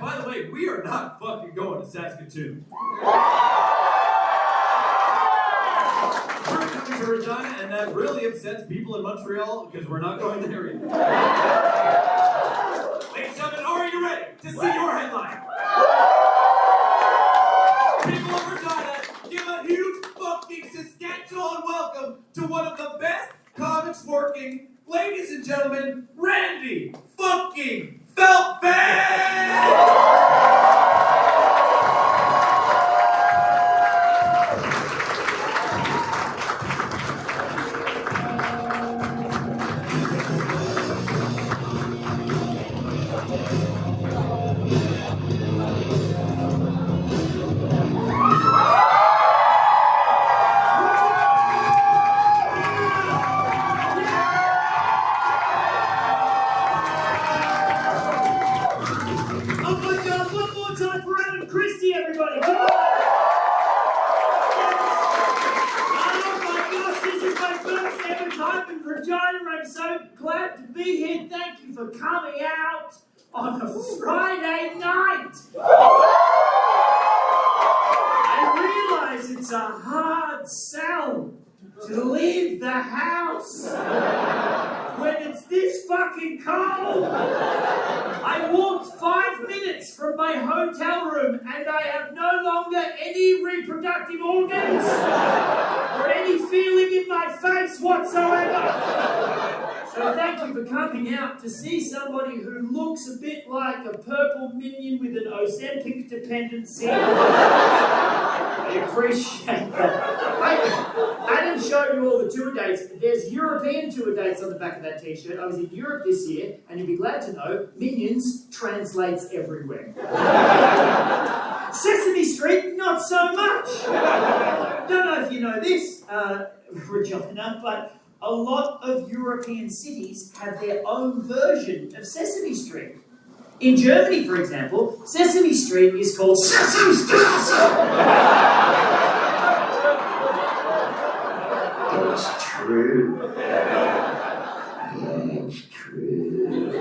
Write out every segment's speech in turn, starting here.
By the way, we are not fucking going to Saskatoon. We're coming to Regina, and that really upsets people in Montreal because we're not going there either. Ladies and gentlemen, are you ready to see your headline? People of Regina, give a huge fucking Saskatchewan welcome to one of the best comics working. Ladies and gentlemen, Randy fucking Feltface! For coming out on a Friday night. I realize it's a hard sell to leave the house when it's this fucking cold. I walked 5 minutes from my hotel room and I have no longer any reproductive organs or any feeling in my face whatsoever. So thank you for coming out to see somebody who looks a bit like a purple minion with an Ozempic dependency. I appreciate that. Adam showed you all the tour dates. There's European tour dates on the back of that t-shirt. I was in Europe this year, and you'll be glad to know, Minions translates everywhere. Sesame Street, not so much. Don't know if you know this, Regina, but a lot of European cities have their own version of Sesame Street. In Germany, for example, Sesame Street is called Sesamstrasse. That's true. That's true.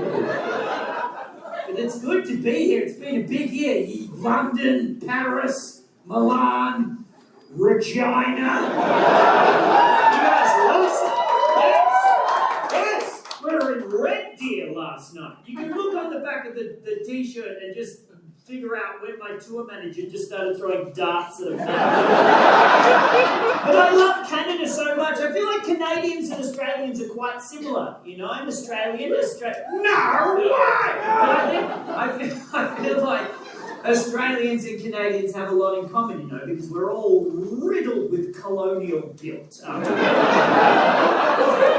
But it's good to be here. It's been a big year. London, Paris, Milan, Regina. You guys lost it. Yes. We were in Red Deer last night. You can look on the back of the t-shirt and just figure out when my tour manager just started throwing darts at a man. But I love Canada so much. I feel like Canadians and Australians are quite similar. You know, I'm Australian. No, why? But I feel like Australians and Canadians have a lot in common, you know, because we're all riddled with colonial guilt.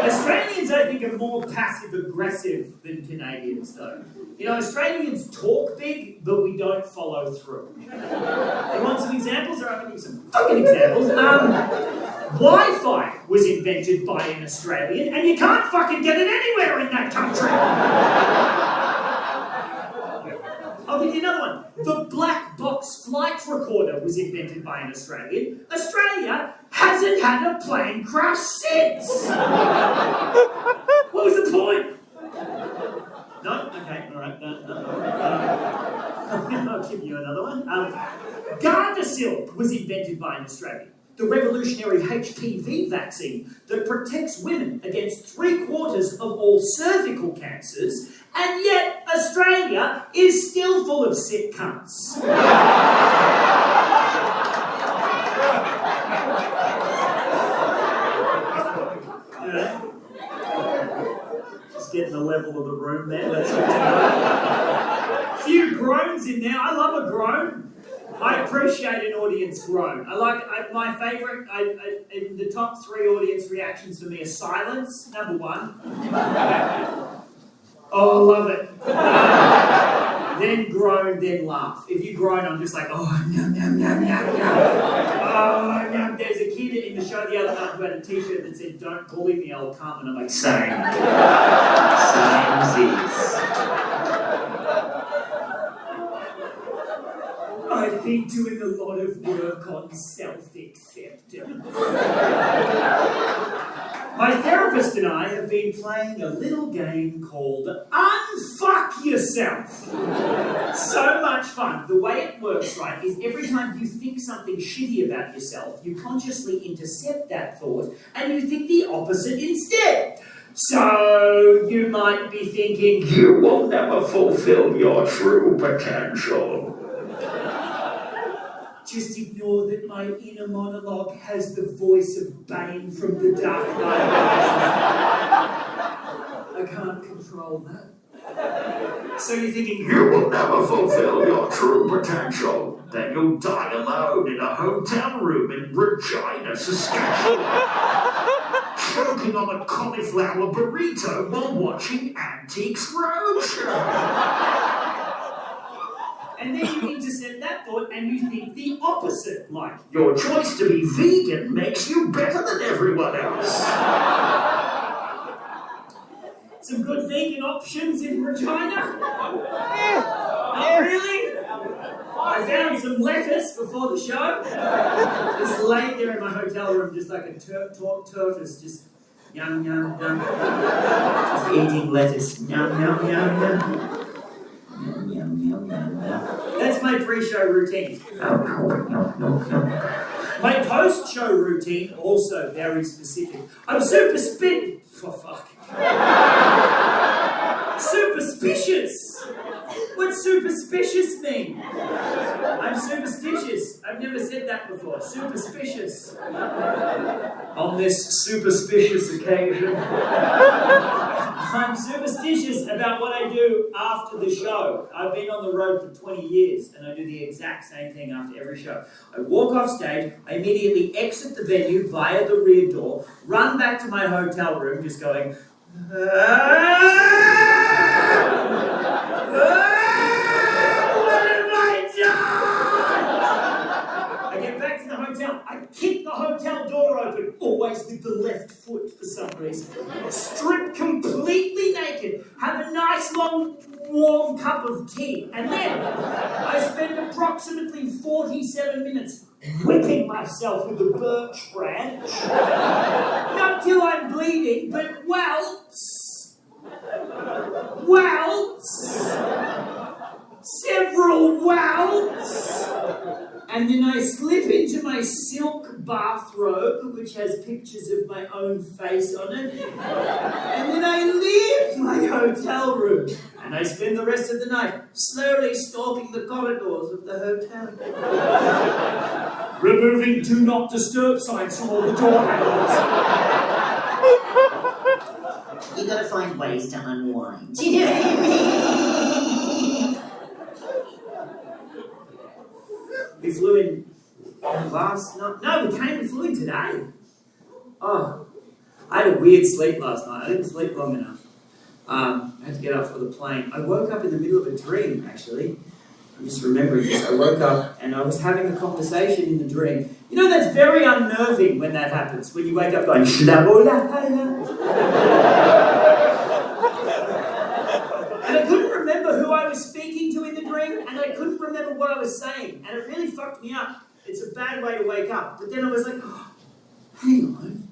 Australians, I think, are more passive-aggressive than Canadians, though. You know, Australians talk big, but we don't follow through. You want some examples? Or I'm going to give you some fucking examples. Wi-Fi was invented by an Australian, and you can't fucking get it anywhere in that country. I'll give you another one. The black box flight recorder was invented by an Australian. Australia hasn't had a plane crash since. What was the point? No? Okay, all right. I'll give you another one. Gardasil was invented by an Australian. The revolutionary HPV vaccine that protects women against 3/4 of all cervical cancers, and yet Australia is still full of sick cunts. Just getting the level of the room there. That's good to know. Few groans in there. I love a groan. I appreciate an audience groan. My favourite, in the top 3 audience reactions for me are silence, number 1. Oh, I love it. Then groan, then laugh. If you groan, I'm just like, oh, yum, yum, yum, yum, yum. Oh, yum. There's a kid in the show the other night who had a t-shirt that said, don't bully me, I'll come. And I'm like, same. Samesies. I've been doing a lot of work on self-acceptance. My therapist and I have been playing a little game called Unfuck Yourself. So much fun. The way it works, right, is every time you think something shitty about yourself, you consciously intercept that thought and you think the opposite instead. So you might be thinking, You will never fulfill your true potential. just ignore that my inner monologue has the voice of Bane from The Dark Knight Rises. I can't control that. So you're thinking, You will never fulfill your true potential. Then you'll die alone in a hotel room in Regina, Saskatchewan, choking on a cauliflower burrito while watching Antiques Roadshow. and then you intercept that thought and you think the opposite, like, Your choice to be vegan makes you better than everyone else. some good vegan options in Regina? Not really? I found some lettuce before the show. Just laid there in my hotel room, just like a tortoise, just yum, yum, yum. Just eating lettuce. Yum, yum, yum, yum. Yum, yum, yum, yum, yum. That's my pre-show routine. My post-show routine, also very specific. I'm for fuck. Superstitious! What's superstitious mean? I'm superstitious. I've never said that before. Superstitious. On this superstitious occasion, I'm superstitious about what I do after the show. I've been on the road for 20 years and I do the exact same thing after every show. I walk off stage, I immediately exit the venue via the rear door, run back to my hotel room just going, what have I done? I get back to the hotel. I kick the hotel door open, always with the left foot for some reason. Strip completely naked, have a nice long warm cup of tea, and then I spend approximately 47 minutes whipping myself with a birch branch. Not till I'm bleeding, but welts. Several welts. And then I slip into my silk bathrobe, which has pictures of my own face on it. And then I leave my hotel room. And I spend the rest of the night slowly stalking the corridors of the hotel. Removing do not disturb signs from all the door handles. You gotta find ways to unwind. We flew in last night. No, we flew in today. Oh, I had a weird sleep last night. I didn't sleep long enough. I had to get up for the plane. I woke up in the middle of a dream, actually. I'm just remembering this. I woke up and I was having a conversation in the dream. You know, that's very unnerving when that happens. When you wake up going, and I couldn't remember who I was speaking to in the dream, and I couldn't remember what I was saying, and it really fucked me up. It's a bad way to wake up. But then I was like, oh, hang on.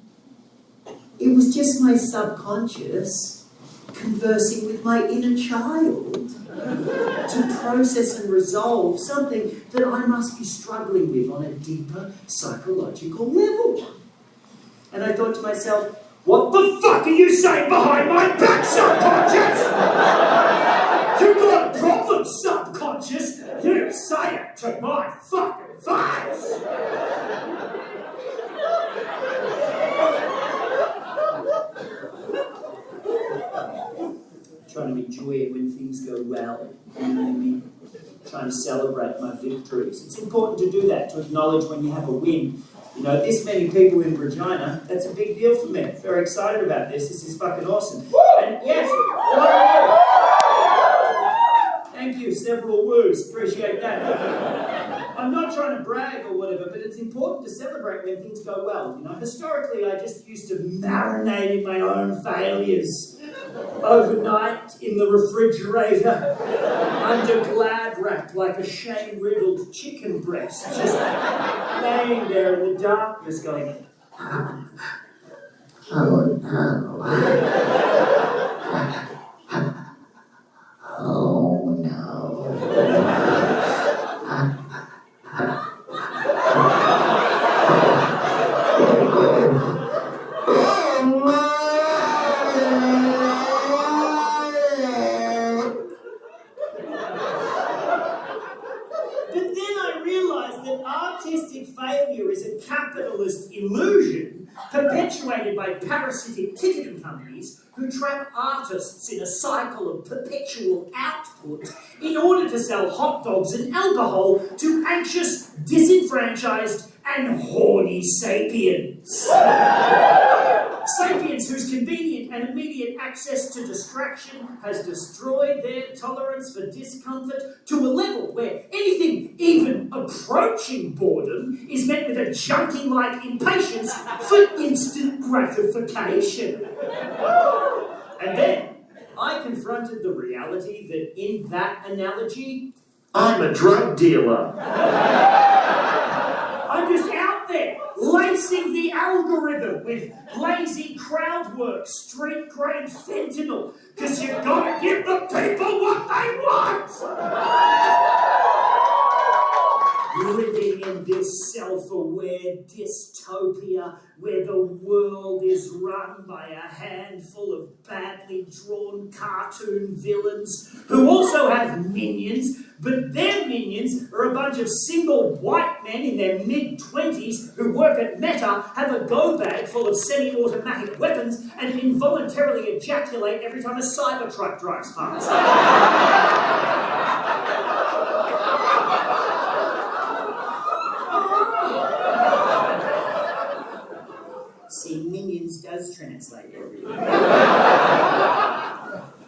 It was just my subconscious conversing with my inner child to process and resolve something that I must be struggling with on a deeper psychological level. And I thought to myself, what the fuck are you saying behind my back, subconscious? You got a problem, subconscious? You say it to my fucking face! Trying to enjoy it when things go well. You know what I mean? Trying to celebrate my victories. It's important to do that, to acknowledge when you have a win. You know, this many people in Regina, that's a big deal for me. Very excited about this. This is fucking awesome. And yes, thank you, several woos. Appreciate that. I'm not trying to brag or whatever, but it's important to celebrate when things go well. You know, historically, I just used to marinate in my own failures overnight in the refrigerator under glad wrap like a shame-riddled chicken breast, just laying there in the darkness going, Oh no. Oh no. But then I realised that artistic failure is a capitalist illusion perpetuated by parasitic ticketing companies who trap artists in a cycle of perpetual output in order to sell hot dogs and alcohol to anxious, disenfranchised, and horny sapiens. Sapiens whose convenient and immediate access to distraction has destroyed their tolerance for discomfort to a level where anything even approaching boredom is met with a junkie-like impatience for instant gratification. And then I confronted the reality that in that analogy, I'm a drug dealer. I'm just out there, lacing the algorithm with lazy crowd work, street-grade fentanyl, because you gotta give the people what they want! Living in this self-aware dystopia where the world is run by a handful of badly drawn cartoon villains who also have minions, but their minions are a bunch of single white men in their mid-20s who work at Meta, have a go bag full of semi-automatic weapons, and involuntarily ejaculate every time a Cybertruck drives past. See, minions does translate everywhere.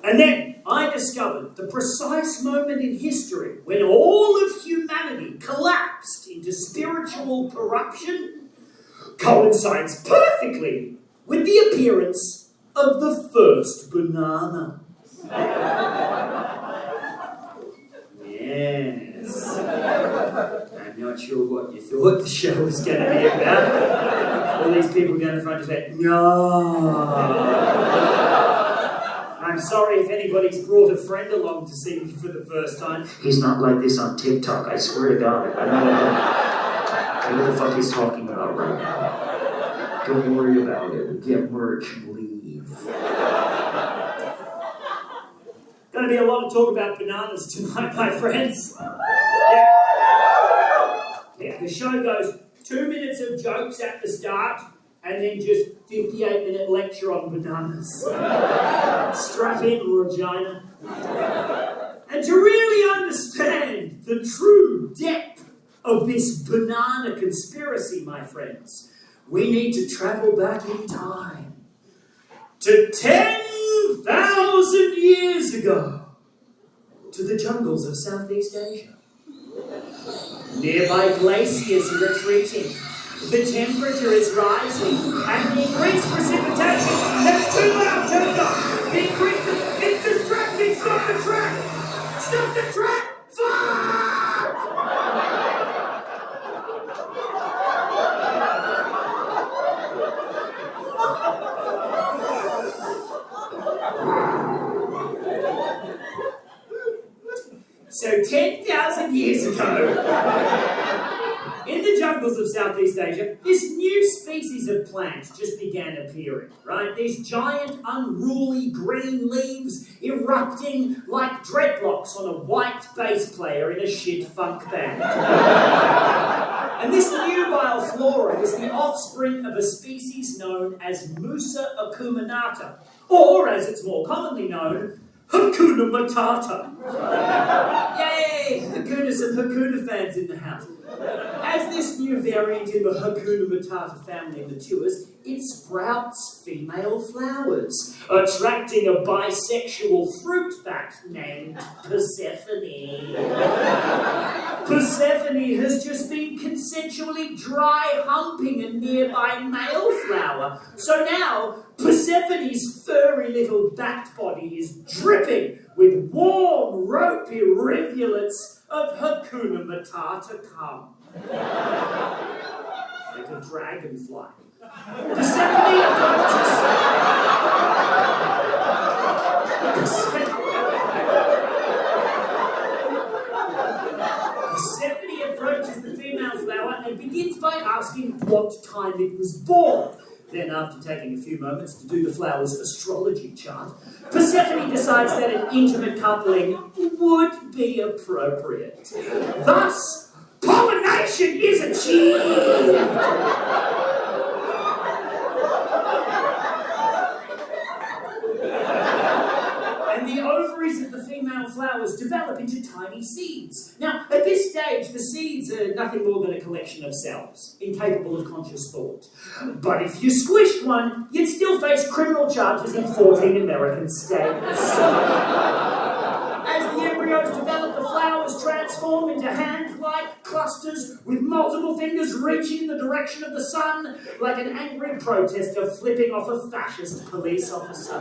And then I discovered the precise moment in history when all of humanity collapsed into spiritual corruption coincides perfectly with the appearance of the first banana. Yes. I'm not sure what you thought the show was going to be about. All these people down the front just went, no. I'm sorry if anybody's brought a friend along to see me for the first time. He's not like this on TikTok, I swear to God. I don't know what the fuck he's talking about right now. Don't worry about it. Get merch and leave. Gonna be a lot of talk about bananas tonight, my friends. Yeah, the show goes 2 minutes of jokes at the start, and then just 58-minute lecture on bananas. Strap in, Regina. And to really understand the true depth of this banana conspiracy, my friends, we need to travel back in time to 10,000 years ago, to the jungles of Southeast Asia. Nearby glaciers are retreating, the temperature is rising, and the increased precipitation that's too loud, turn it off. The increased, it's distracting, stop the track! Stop the track! Fuck! So 10,000 years ago, in the jungles of Southeast Asia, this new species of plant just began appearing, right? These giant, unruly green leaves erupting like dreadlocks on a white bass player in a shit funk band. And this nubile flora is the offspring of a species known as Musa acuminata, or as it's more commonly known, Hakuna Matata. Yay! Hakunas and Hakuna fans in the house. As this new variant in the Hakuna Matata family matures, it sprouts female flowers, attracting a bisexual fruit bat named Persephone. Persephone has just been consensually dry humping a nearby male flower, so now Persephone's furry little bat body is dripping with warm, ropey rivulets of Hakuna Matata cum. like a dragonfly. Persephone approaches... Persephone approaches the female flower and begins by asking what time it was born. Then, after taking a few moments to do the flower's astrology chart, Persephone decides that an intimate coupling would be appropriate. Thus, pollination is achieved! And the ovaries of the female flowers develop into tiny seeds. Now, at this stage, the seeds are nothing more than a collection of cells, incapable of conscious thought. But if you squished one, you'd still face criminal charges in 14 American states. As the embryos develop, the flowers transform into hand-like clusters with multiple fingers reaching in the direction of the sun, like an angry protester flipping off a fascist police officer.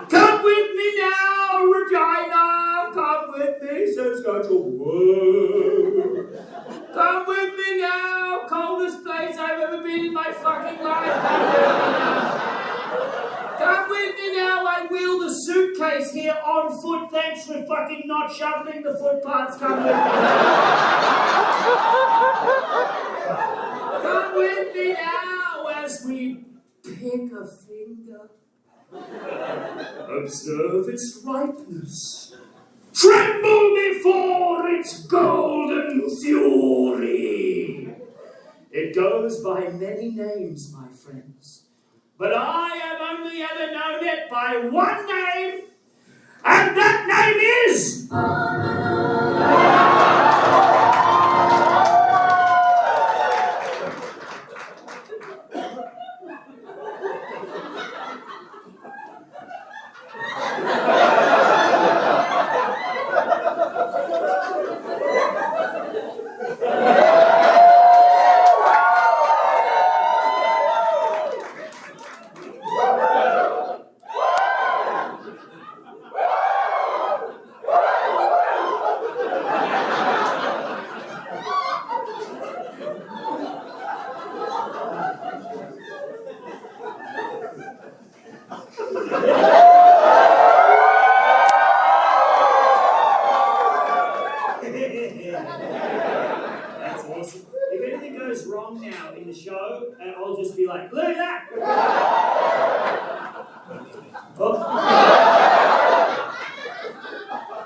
Come with me now, Regina! Come with me, Saskatchewan! Come with me now, coldest place I've ever been in my fucking life! Come with me now, I wheel the suitcase here on foot, thanks for fucking not shoveling the footpaths. Come with me now! Come with me now as we pick a finger. Observe its ripeness. Tremble before its golden fury. It goes by many names, my friends, but I have only ever known it by one name, and that name is... That's awesome. If anything goes wrong now in the show, I'll just be like, look at that! Oh.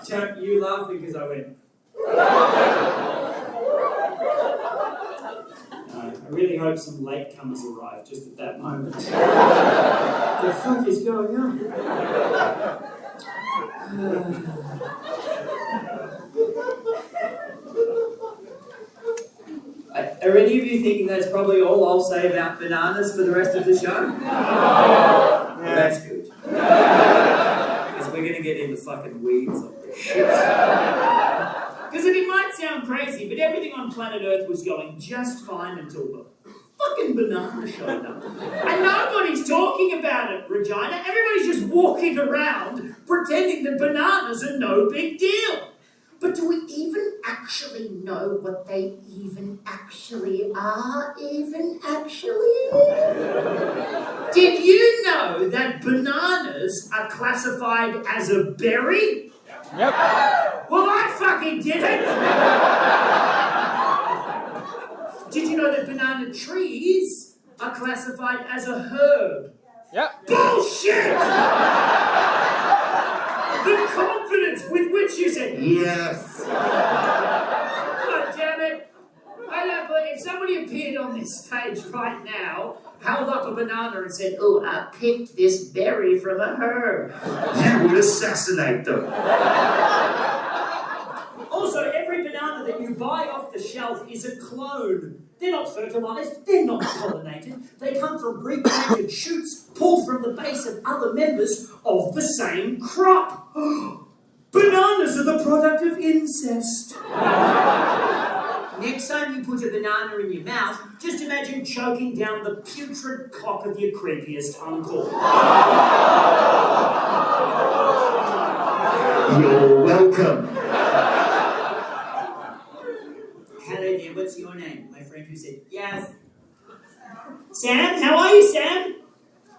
Champ, you laughing because I went. I really hope some latecomers arrive just at that moment. What the fuck is going on? Are any of you thinking that's probably all I'll say about bananas for the rest of the show? Yeah. Well, that's good. Because we're going to get into fucking weeds on this shit. Because it might sound crazy, but everything on planet Earth was going just fine until the fucking banana showed up. And nobody's talking about it, Regina. Everybody's just walking around pretending that bananas are no big deal. But do we even actually know what they even actually are, Did you know that bananas are classified as a berry? Yep. Well, I fucking didn't. Did you know that banana trees are classified as a herb? Yep. Bullshit! The confidence with which you said yes. God damn it. I don't believe if somebody appeared on this stage right now, held up a banana and said, oh, I picked this berry from a herb, you would assassinate them. Also, every banana that you buy off the shelf is a clone. They're not fertilized, they're not pollinated. They come from replanted shoots pulled from the base of other members of the same crop. Bananas are the product of incest. Next time you put a banana in your mouth, just imagine choking down the putrid cock of your creepiest uncle. You're welcome. Hello there, what what's your name? My friend who said, yes. Sam, how are you, Sam?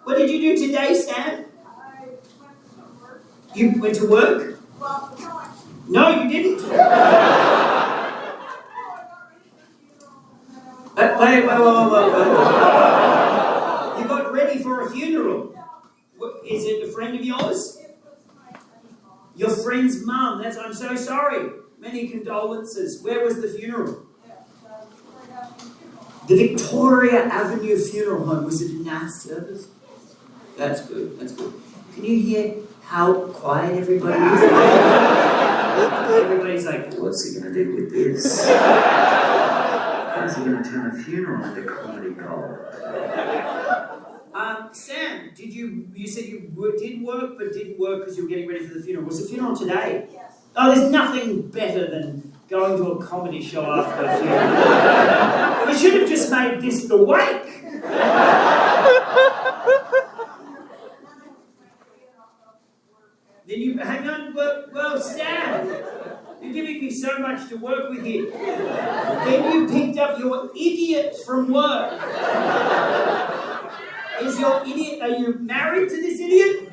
What did you do today, Sam? You went to work? No, you didn't. Wait. You got ready for a funeral. Is it a friend of yours? Your friend's mum. I'm so sorry. Many condolences. Where was the funeral? The Victoria Avenue Funeral Home. Was it a mass service? That's good. Can you hear how quiet everybody is? Everybody's like, what's he going to do with this? How's he going to turn a funeral into comedy gold? Sam, you said you did work, but didn't work because you were getting ready for the funeral. Was the funeral today? Yes. Oh, there's nothing better than going to a comedy show after a funeral. We should have just made this the wake. Then you hang on. Well, Sam, you're giving me so much to work with here. Then you picked up your idiot from work. Is your idiot? Are you married to this idiot?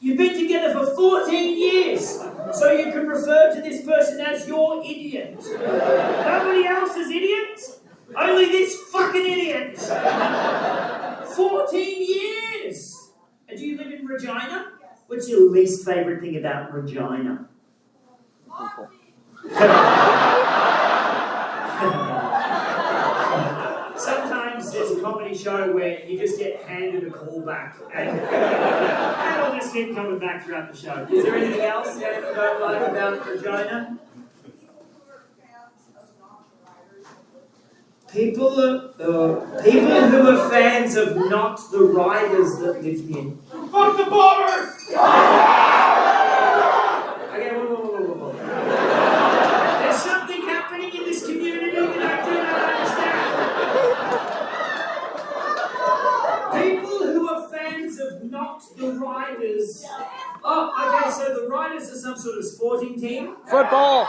You've been together for 14 years, so you can refer to this person as your idiot. Nobody else is idiot. Only this fucking idiot. 14 years. And do you live in Regina? What's your least favourite thing about Regina? Sometimes there's a comedy show where you just get handed a call back and it'll just keep coming back throughout the show. Is there anything else you don't like about Regina? People who are fans of not the riders that live here. Fuck the bombers! Okay, whoa. There's something happening in this community that I do not understand. People who are fans of not the riders. Oh, okay, so the riders are some sort of sporting team? Football!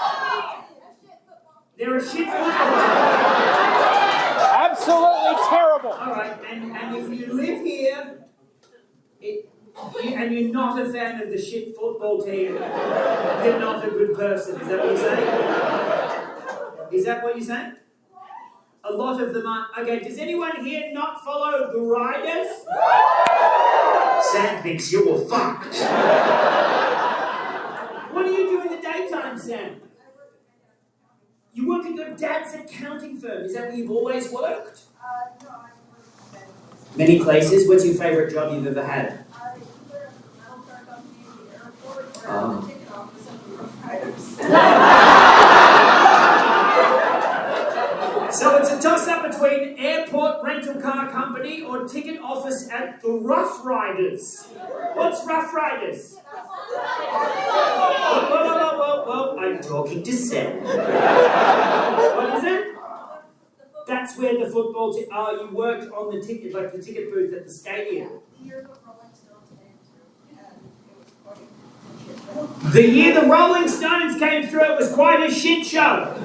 They're a shit football team. Absolutely terrible! Alright, and if you live here, and you're not a fan of the shit football team, you're not a good person. Is that what you're saying? Is that what you're saying? A lot of them aren't. Okay, does anyone here not follow the riders? Sam thinks you're fucked. What do you do in the daytime, Sam? You work at your dad's accounting firm. Is that where you've always worked? No, I work at many places. What's your favourite job you've ever had? So it's a toss-up between airport rental car company or ticket office at the Rough Riders. What's Rough Riders? Whoa, I'm talking to Sam. What is it? That's where the football team... Oh, you worked on the ticket, like the ticket booth at the stadium. The year the Rolling Stones came through, it was quite a shit show.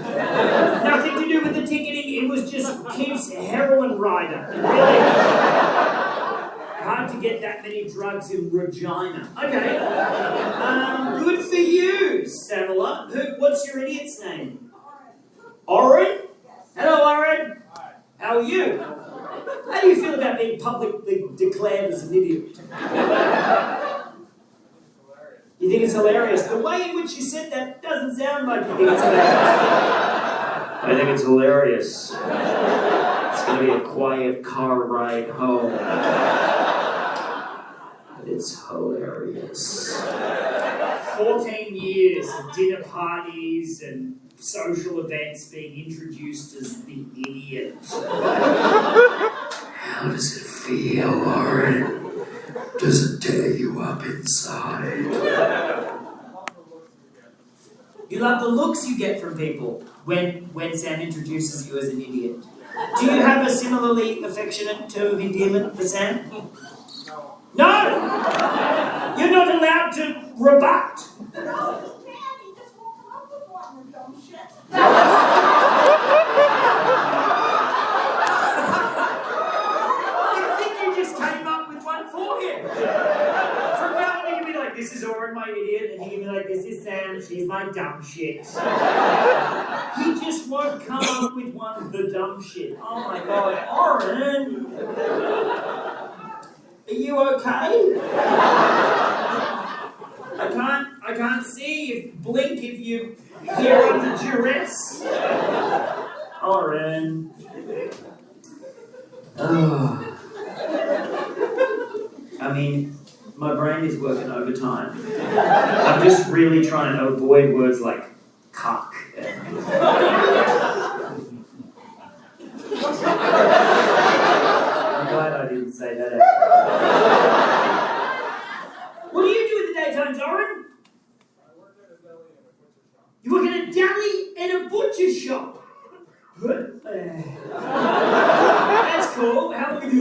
Nothing to do with the ticketing, it was just Keith's heroin rider. Really hard to get that many drugs in Regina. Okay. Good for you, Samela. What's your idiot's name? Oren? Hello, Oren. How are you? How do you feel about being publicly declared as an idiot? You think it's hilarious? The way in which you said that doesn't sound like you think it's hilarious. I think it's hilarious. It's going to be a quiet car ride home. But it's hilarious. 14 years of dinner parties and social events being introduced as the idiot. How does it feel, Lauren? Does it tear you up inside? You love the looks you get from people when Sam introduces you as an idiot. Do you have a similarly affectionate term of endearment for Sam? No! You're not allowed to rebut. No, you can't. He just won't come up with one, dumb shit. Sam, she's my dumb shit. He just won't come up with one of the dumb shit. Oh my god, Oren! Are you okay? I can't see blink if you hear under duress. Oren. Oh. I mean, my brain is working overtime. I'm just really trying to avoid words like cuck. I'm glad I didn't say that. What do you do in the daytime, Oren? You work at a deli and a butcher shop. That's cool. How long have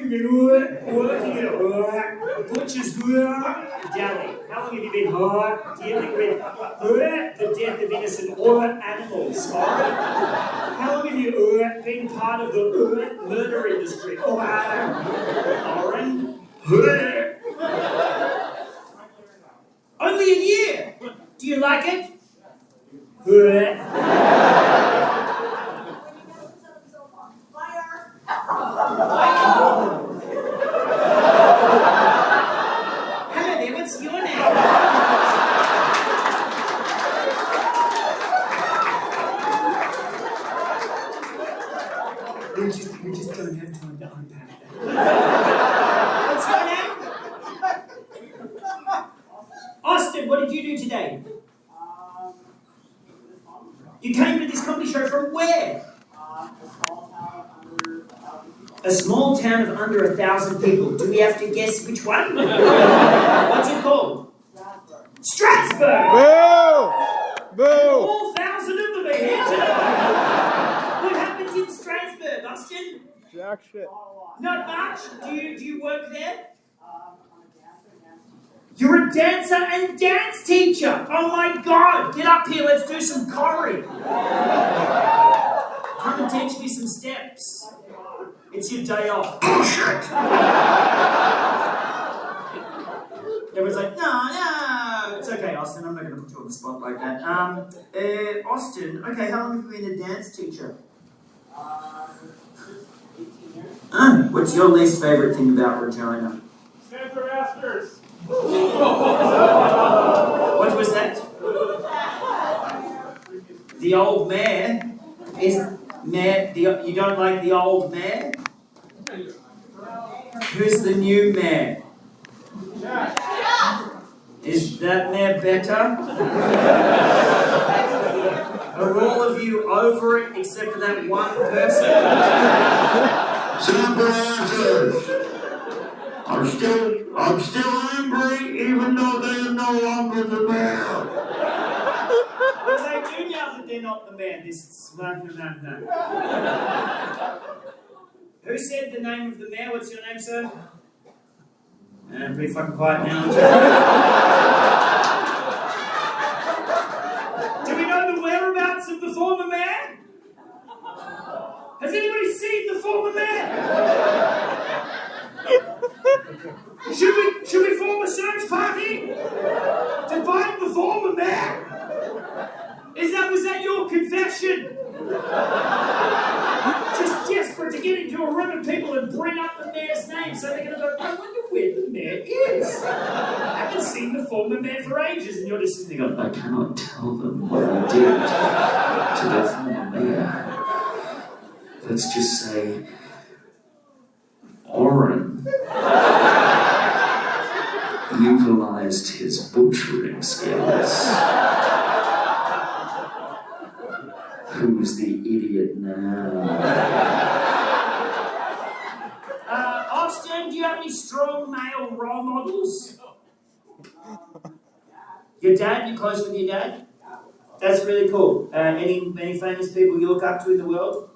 you been working at a butcher's deli? How long have you been dealing with the death of innocent animals? How long have you been part of the murder industry? Oren? Only a year. Do you like it? Hello there, what's your name? We just don't have time to unpack that. What's your name? Austin, what did you do today? You came to this comedy show from where? A small town of under 1,000 people. Do we have to guess which one? What's it called? Strasbourg! Boo! Boo! All 1,000 of them are here tonight. What happens in Strasbourg, Austin? Jack shit. Not much. Do you work there? You're a dancer and dance teacher! Oh my god! Get up here, let's do some choreo. Come and teach me some steps. It's your day off. Bullshit! Everyone's like, no. It's okay, Austin, I'm not going to put you on the spot like that. Austin, okay, how long have you been a dance teacher? 18 years. What's your least favourite thing about Regina? Santa Masters. What was that? The old mayor? You don't like the old mayor? Who's the new mayor? Is that mayor better? Are all of you over it except for that one person? Simple answers. I'm still angry, even though they are no longer the mayor. Well, they do now that they're not the mayor. Who said the name of the mayor? What's your name, sir? Pretty fucking quiet now. Do we know the whereabouts of the former mayor? Has anybody seen the former mayor? Should we form a search party to find the former mayor? Was that your confession? Just desperate to get into a room of people and bring up the mayor's name so they're going to go, I wonder where the mayor is. I haven't seen the former mayor for ages, and you're just sitting there going, I cannot tell them what I did to the former mayor. Let's just say, Oren utilized his butchering skills. Who's the idiot now? Austin, do you have any strong male role models? Your dad? You close with your dad? That's really cool. Any famous people you look up to in the world?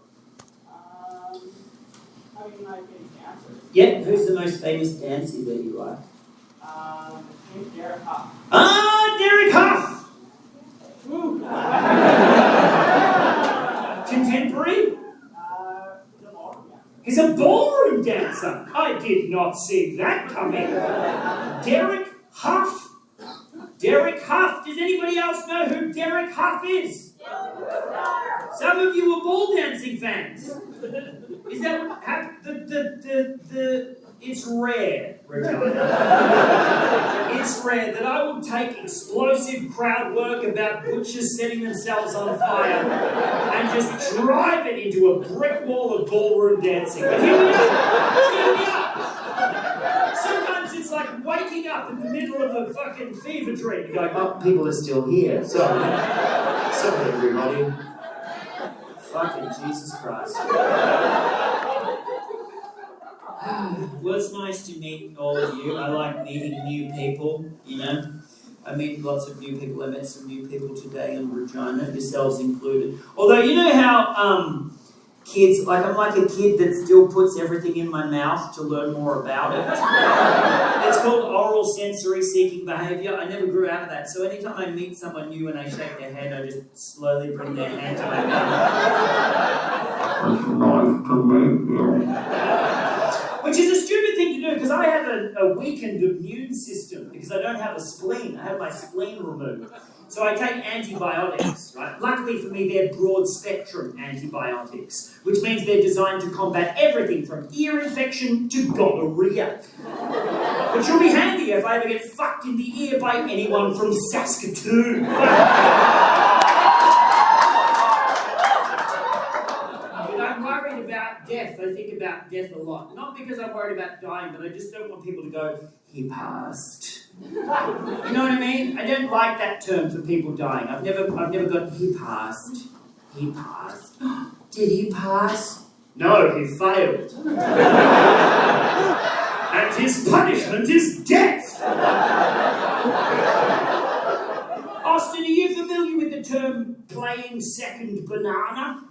Yeah, who's the most famous dancer that you like? Derek Huff. Derek Huff! Contemporary? He's a ballroom dancer. I did not see that coming. Derek Huff. Derek Huff. Does anybody else know who Derek Huff is? Some of you are ball dancing fans. Is that what happened? It's rare, Regina. It's rare that I will take explosive crowd work about butchers setting themselves on fire and just drive it into a brick wall of ballroom dancing. But here we are. Here we are. Sometimes it's like waking up in the middle of a fucking fever dream and going, oh, people are still here. Sorry everybody. Fucking Jesus Christ. Well, it's nice to meet all of you. I like meeting new people, you know. I meet lots of new people. I met some new people today in Regina, yourselves included. Although, you know how kids, like I'm like a kid that still puts everything in my mouth to learn more about it. It's called oral sensory seeking behaviour. I never grew out of that. So anytime I meet someone new and they shake their hand, I just slowly bring their hand to my mouth. It's nice to meet you. Which is a stupid thing to do because I have a weakened immune system because I don't have a spleen. I have my spleen removed. So I take antibiotics, right? Luckily for me, they're broad spectrum antibiotics, which means they're designed to combat everything from ear infection to gonorrhea. Which will be handy if I ever get fucked in the ear by anyone from Saskatoon. About death, I think about death a lot. Not because I'm worried about dying, but I just don't want people to go, he passed. You know what I mean? I don't like that term for people dying. I've never got, he passed. He passed. Did he pass? No, he failed. And his punishment is death. Austin, are you familiar with the term playing second banana?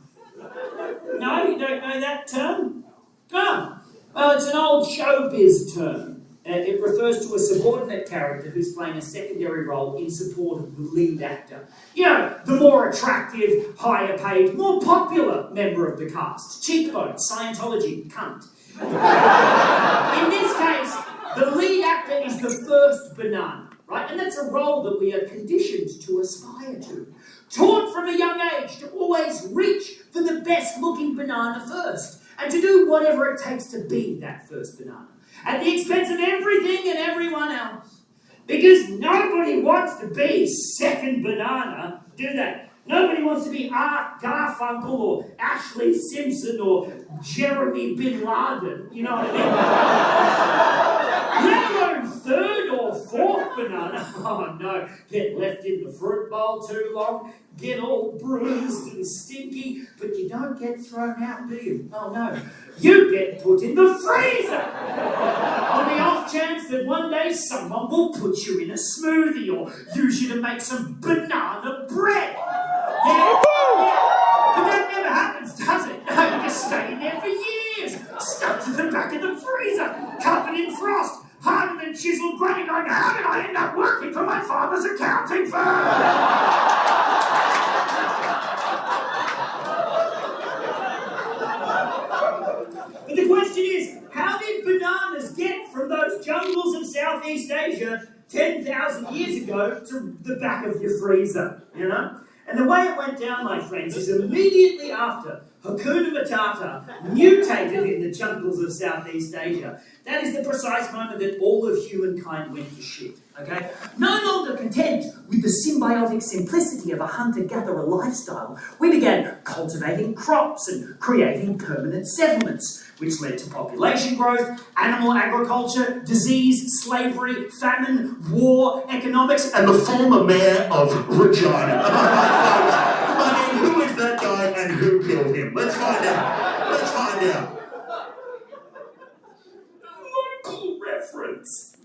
No, you don't know that term? No. Well, it's an old showbiz term. It refers to a subordinate character who's playing a secondary role in support of the lead actor. You know, the more attractive, higher paid, more popular member of the cast. Cheekbone, Scientology, cunt. In this case, the lead actor is the first banana, right? And that's a role that we are conditioned to aspire to. Taught from a young age to always reach for the best looking banana first and to do whatever it takes to be that first banana at the expense of everything and everyone else. Because nobody wants to be second banana, do they? Nobody wants to be Art Garfunkel or Ashley Simpson or Jeremy Bin Laden, you know what I mean? Let alone third or fourth banana. Oh no, get left in the fruit bowl too long, get all bruised and stinky, but you don't get thrown out, do you? Oh no, you get put in the freezer! On the off chance that one day someone will put you in a smoothie or use you to make some banana bread. Yeah. But that never happens, does it? No, you just stay in there for years, stuck to the back of the freezer, covered in frost, harder than chiseled granny going, how did I end up working for my father's accounting firm? But the question is, how did bananas get from those jungles of Southeast Asia 10,000 years ago to the back of your freezer, you know? And the way it went down, my friends, is immediately after Hakuna Matata mutated in the jungles of Southeast Asia. That is the precise moment that all of humankind went to shit, okay? No longer content with the symbiotic simplicity of a hunter-gatherer lifestyle, we began cultivating crops and creating permanent settlements, which led to population growth, animal agriculture, disease, slavery, famine, war, economics, And the former mayor of Regina. I mean, who is that guy and who killed him? Let's find out. Let's find out. local reference.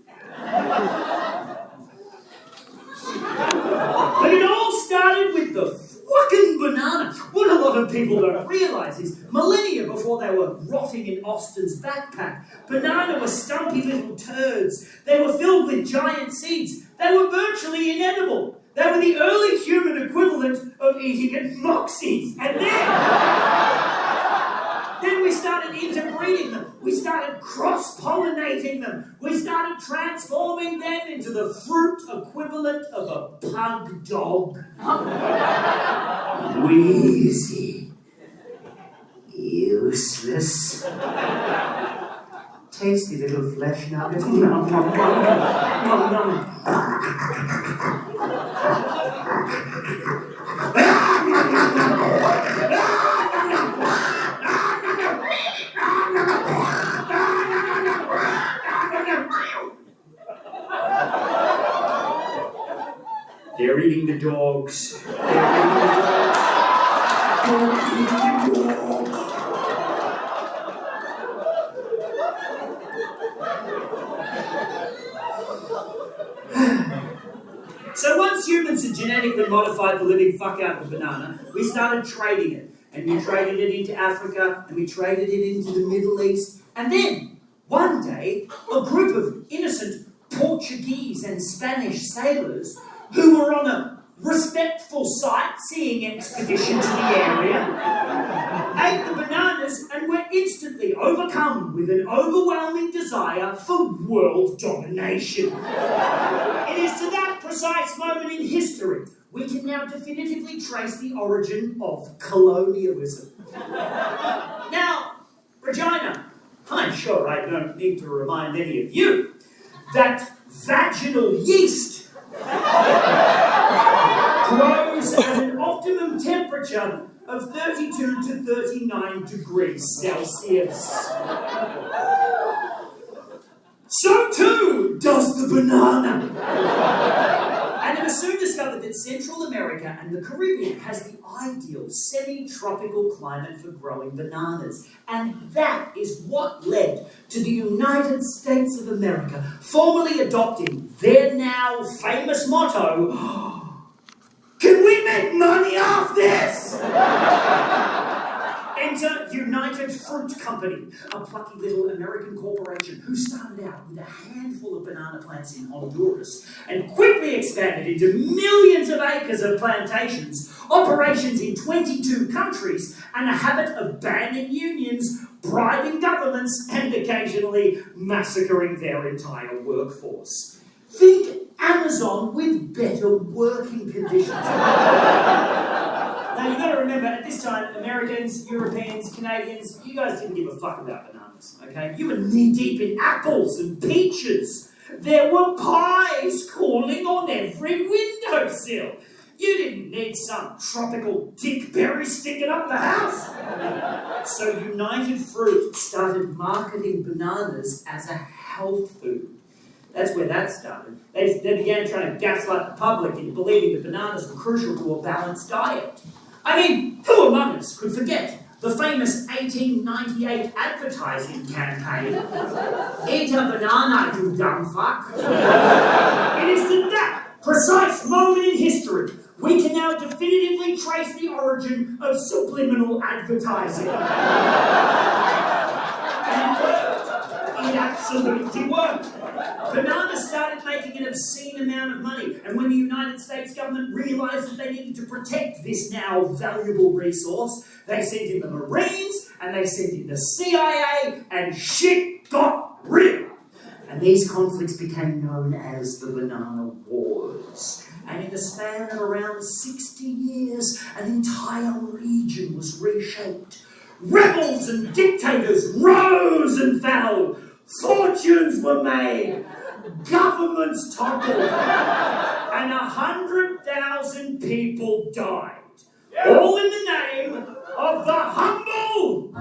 But it all started with the fucking banana. What a lot of people don't realise is millennia before they were rotting in Austin's backpack, banana were stumpy little turds. They were filled with giant seeds. They were virtually inedible. They were the early human equivalent of eating at Moxie's. And Then we started interbreeding them. We started cross-pollinating them. We started transforming them into the fruit equivalent of a pug dog. Wheezy. Useless. Tasty little flesh nugget. Nom, nom, nom, nom, nom. They're eating the dogs. So once humans had genetically modified the living fuck out of the banana, we started trading it. And we traded it into Africa, and we traded it into the Middle East. And then, one day, a group of innocent Portuguese and Spanish sailors who were on a respectful sightseeing expedition to the area ate the bananas and were instantly overcome with an overwhelming desire for world domination. It is to that precise moment in history we can now definitively trace the origin of colonialism. Now, Regina, I'm sure I don't need to remind any of you that vaginal yeast grows at an optimum temperature of 32 to 39 degrees Celsius. So too does the banana. And it was soon discovered that Central America and the Caribbean has the ideal semi-tropical climate for growing bananas. And that is what led to the United States of America formally adopting their now famous motto, "Can we make money off this?" Enter United Fruit Company, a plucky little American corporation who started out with a handful of banana plants in Honduras and quickly expanded into millions of acres of plantations, operations in 22 countries, and a habit of banning unions, bribing governments, and occasionally massacring their entire workforce. Think Amazon with better working conditions. Now, you've got to remember, at this time, Americans, Europeans, Canadians, you guys didn't give a fuck about bananas, okay? You were knee-deep in apples and peaches. There were pies cooling on every windowsill. You didn't need some tropical dick berry sticking up the house. So United Fruit started marketing bananas as a health food. That's where that started. They began trying to gaslight the public into believing that bananas were crucial to a balanced diet. I mean, who among us could forget the famous 1898 advertising campaign, "Eat a banana, you dumb fuck"? It is to that precise moment in history we can now definitively trace the origin of subliminal advertising. And it absolutely worked. Bananas started making an obscene amount of money, and when the United States government realised that they needed to protect this now valuable resource, they sent in the Marines, and they sent in the CIA, and shit got real. And these conflicts became known as the Banana Wars. And in the span of around 60 years, an entire region was reshaped. Rebels and dictators rose and fell. Fortunes were made. Governments toppled. And 100,000 people died. All in the name of the humble.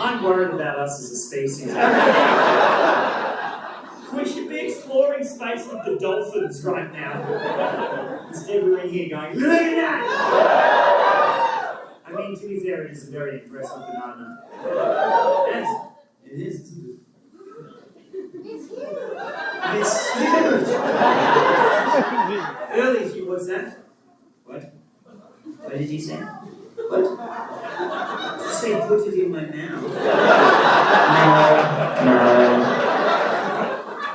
I'm worried about us as a species. We should be exploring space with the dolphins right now. Instead, we're in here going, "Look at that!" I mean, to be fair, it is a very impressive banana. It is, isn't it? It's huge. It's huge. Early huge, what's that? What? What did he say? What? Just say put it in my mouth. No.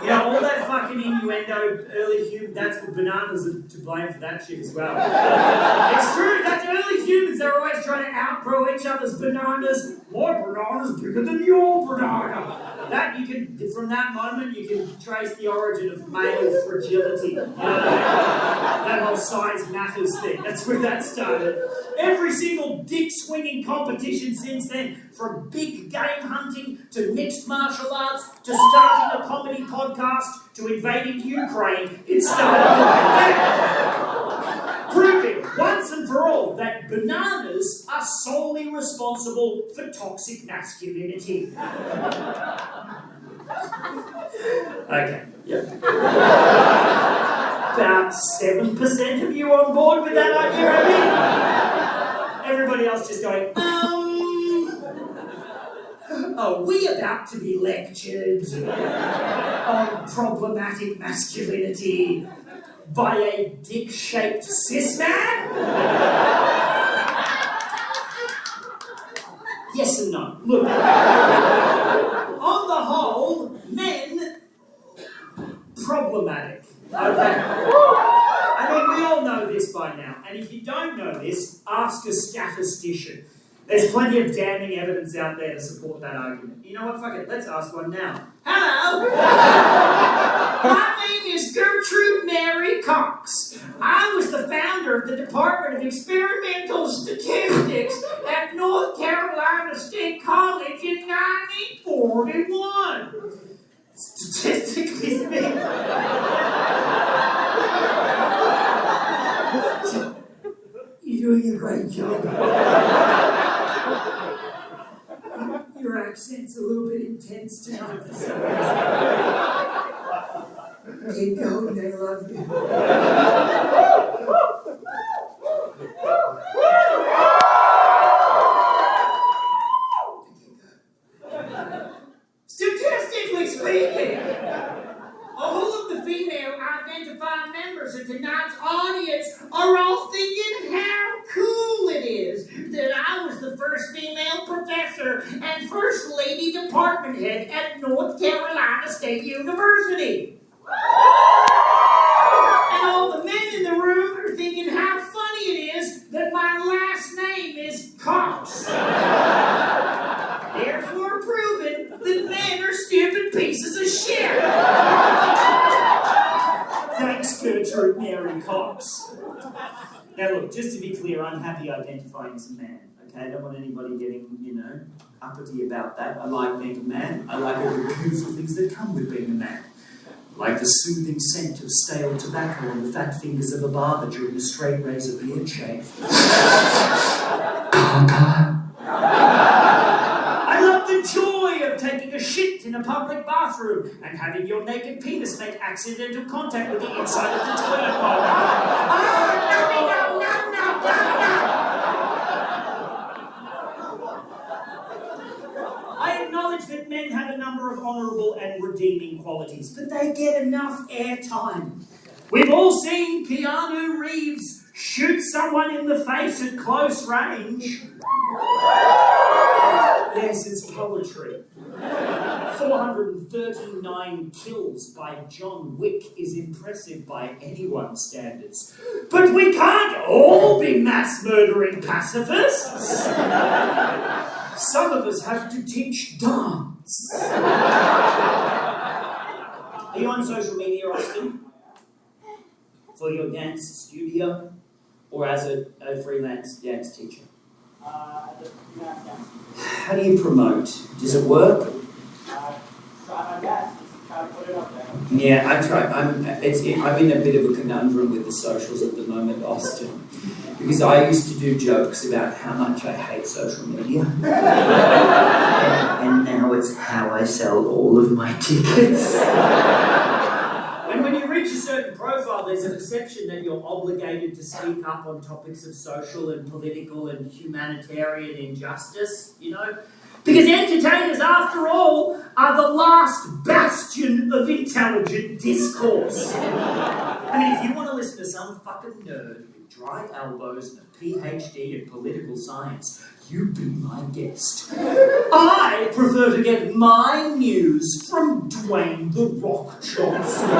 Yeah, all that fucking innuendo, early humans, that's what bananas are to blame for that shit as well. It's true, that's early humans, they're always trying to outgrow each other's bananas. My banana's bigger than your banana. That you can, from that moment, you can trace the origin of male fragility. You know what I mean? That whole size matters thing, that's where that started. Every single dick-swinging competition since then, from big game hunting to mixed martial arts to starting a comedy podcast to invading Ukraine, it started like that. Proving once and for all that bananas are solely responsible for toxic masculinity. Okay, yep. About 7% of you on board with that idea, Abby? Everybody else just going, are we about to be lectured on problematic masculinity by a dick-shaped cis man? Yes and no. Look, on the whole, men, problematic. Okay? I mean, we all know this by now, and if you don't know this, ask a statistician. There's plenty of damning evidence out there to support that argument. You know what? Fuck it. Let's ask one now. Hello! My name is Gertrude Mary Cox. I was the founder of the Department of Experimental Statistics at North Carolina State College in 1941. Statistically speaking. You're doing a great job. Your accent's a little bit intense tonight for some reason. Keep going, they love you. Statistically speaking, all of the female identifying members of tonight's audience are all thinking how cool it is that I was the first female professor and first lady department head at North Carolina State University. And all the men in the room are thinking how funny it is that my last name is Cox. Therefore proving that men are stupid pieces of shit. Thanks, Gertrude Mary Cox. Now look, just to be clear, I'm happy identifying as a man, okay? I don't want anybody getting, uppity about that. I like being a man. I like all the beautiful things that come with being a man. Like the soothing scent of stale tobacco on the fat fingers of a barber during a straight razor beard shave. I love the joy of taking a shit in a public bathroom and having your naked penis make accidental contact with the inside of the toilet bowl. I acknowledge that men have a number of honourable and redeeming qualities, but they get enough airtime. We've all seen Keanu Reeves shoot someone in the face at close range. Yes, it's poetry. 439 kills by John Wick is impressive by anyone's standards. But we can't all be mass-murdering pacifists. Some of us have to teach dance. Are you on social media, Austin? For your dance studio? Or as a freelance dance teacher? How do you promote? Does it work? Try my best. Just try to put it up there. Yeah, I try. I'm in a bit of a conundrum with the socials at the moment, Austin. Because I used to do jokes about how much I hate social media. and now it's how I sell all of my tickets. And when you reach a certain profile, there's a perception that you're obligated to speak up on topics of social and political and humanitarian injustice, Because entertainers, after all, are the last bastion of intelligent discourse. I mean, if you want to listen to some fucking nerd with dry elbows and a PhD in political science, you be my guest. I prefer to get my news from Dwayne "The Rock" Johnson.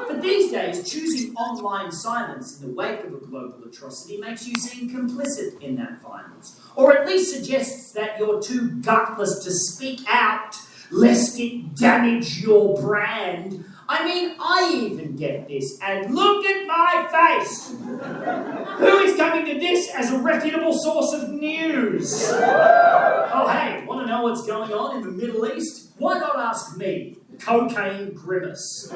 But these days, choosing online silence in the wake of a global atrocity makes you seem complicit in that violence, or at least suggests that you're too gutless to speak out lest it damage your brand. I mean, I even get this, and look at my face! Who is coming to this as a reputable source of news? Oh hey, want to know what's going on in the Middle East? Why not ask me, Cocaine Grimace?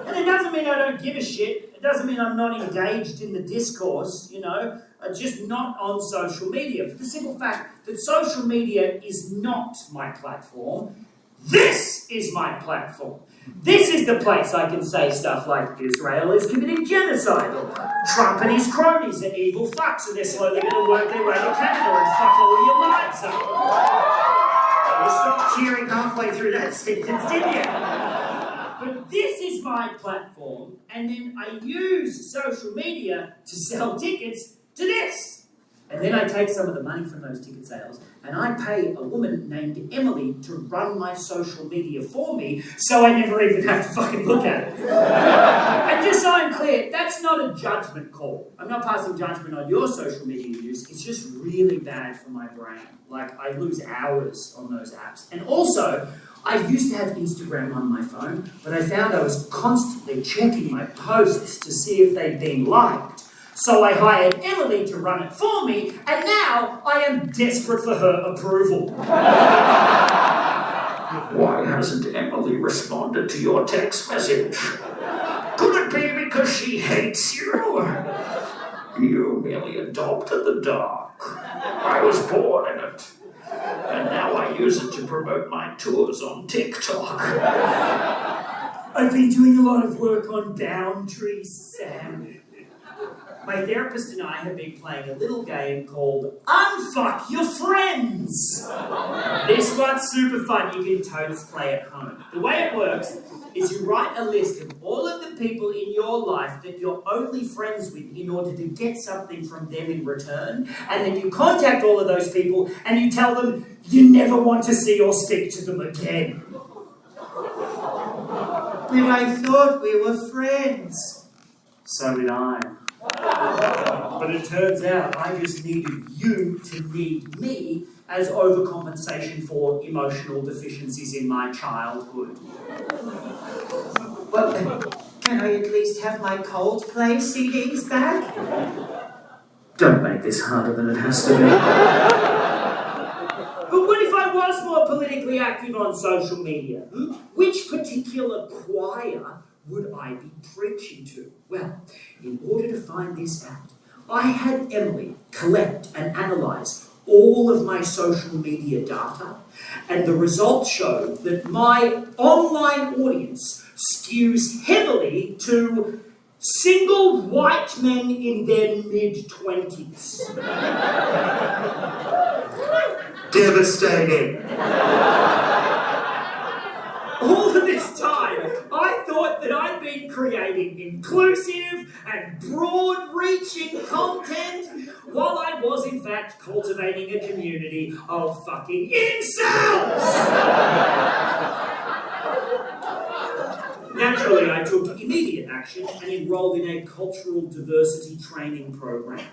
And it doesn't mean I don't give a shit. It doesn't mean I'm not engaged in the discourse, you know. Just not on social media. For the simple fact that social media is not my platform. This is my platform. This is the place I can say stuff like Israel is committing genocide, or Trump and his cronies are evil fucks and they're slowly going to work their way to Canada and fuck all your lives up. You stopped cheering halfway through that sentence, didn't you? But this is my platform, and then I use social media to sell tickets to this. And then I take some of the money from those ticket sales and I pay a woman named Emily to run my social media for me so I never even have to fucking look at it. And just so I'm clear, that's not a judgment call. I'm not passing judgment on your social media use. It's just really bad for my brain. Like, I lose hours on those apps. And also, I used to have Instagram on my phone, but I found I was constantly checking my posts to see if they'd been liked. So I hired Emily to run it for me, and now I am desperate for her approval. Why hasn't Emily responded to your text message? Could it be because she hates you? You merely adopted the dog. I was born in it. And now I use it to promote my tours on TikTok. I've been doing a lot of work on boundaries, Sam. My therapist and I have been playing a little game called Unfuck Your Friends. This one's super fun. You can totes play at home. The way it works is you write a list of all of the people in your life that you're only friends with in order to get something from them in return, and then you contact all of those people and you tell them you never want to see or speak to them again. But I thought we were friends. So did I. But it turns out I just needed you to need me as overcompensation for emotional deficiencies in my childhood. Well, can I at least have my Coldplay CDs back? Don't make this harder than it has to be. But what if I was more politically active on social media? Which particular choir would I be preaching to? Well, in order to find this out, I had Emily collect and analyse all of my social media data, and the results showed that my online audience skews heavily to single white men in their mid-20s. Devastating. All of this time, I thought that I'd been creating inclusive and broad-reaching content, while I was in fact cultivating a community of fucking incels! Naturally, I took immediate action and enrolled in a cultural diversity training program.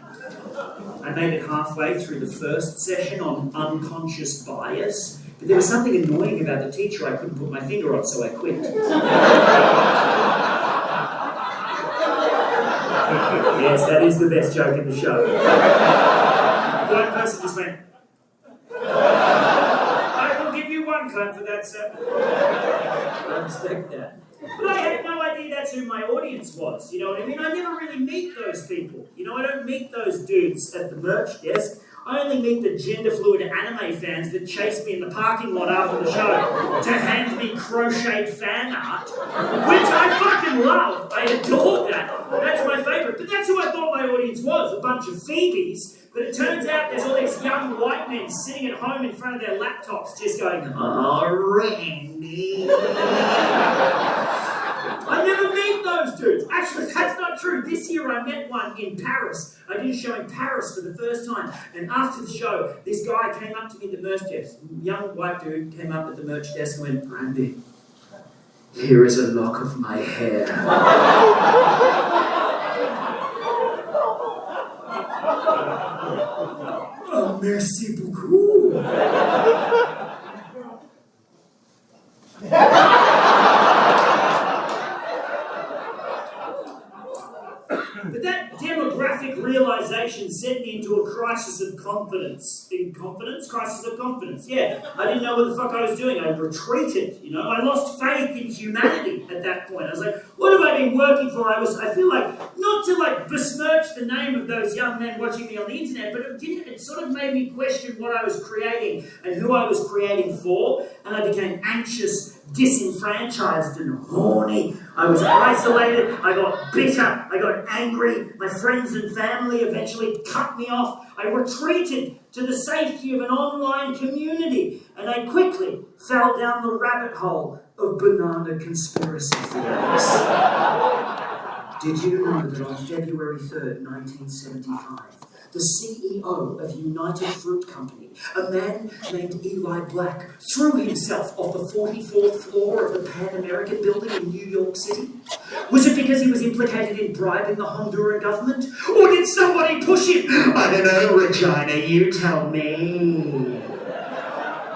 I made it halfway through the first session on unconscious bias, but there was something annoying about the teacher I couldn't put my finger on, so I quit. Yes, that is the best joke in the show. One person just went, I will give you one clap for that, sir. I respect that. But I had no idea that's who my audience was, you know what I mean? I never really meet those people. You know, I don't meet those dudes at the merch desk. I I only meet the gender-fluid anime fans that chase me in the parking lot after the show to hand me crocheted fan art, which I fucking love. I adore that. That's my favourite. But that's who I thought my audience was, a bunch of Phoebes. But it turns out there's all these young white men sitting at home in front of their laptops just going, "Oh, Randy." I never meet those dudes. Actually, that's not true. This year I met one in Paris. I did a show in Paris for the first time. And after the show, this guy came up to me at the merch desk. Young white dude came up at the merch desk and went, "Randy, here is a lock of my hair." Oh, merci beaucoup. But that demographic realization sent me into a crisis of confidence. Crisis of confidence, yeah. I didn't know what the fuck I was doing. I retreated, you know. I lost faith in humanity at that point. I was like, what have I been working for? I feel like, not to besmirch the name of those young men watching me on the internet, but it sort of made me question what I was creating and who I was creating for. And I became anxious, disenfranchised and horny. I was isolated, I got bitter, I got angry, my friends and family eventually cut me off. I retreated to the safety of an online community, and I quickly fell down the rabbit hole of banana conspiracy theories. Did you know that on February 3rd, 1975, the CEO of United Fruit Company, a man named Eli Black, threw himself off the 44th floor of the Pan American building in New York City? Was it because he was implicated in bribing the Honduran government? Or did somebody push him? I don't know, Regina, you tell me.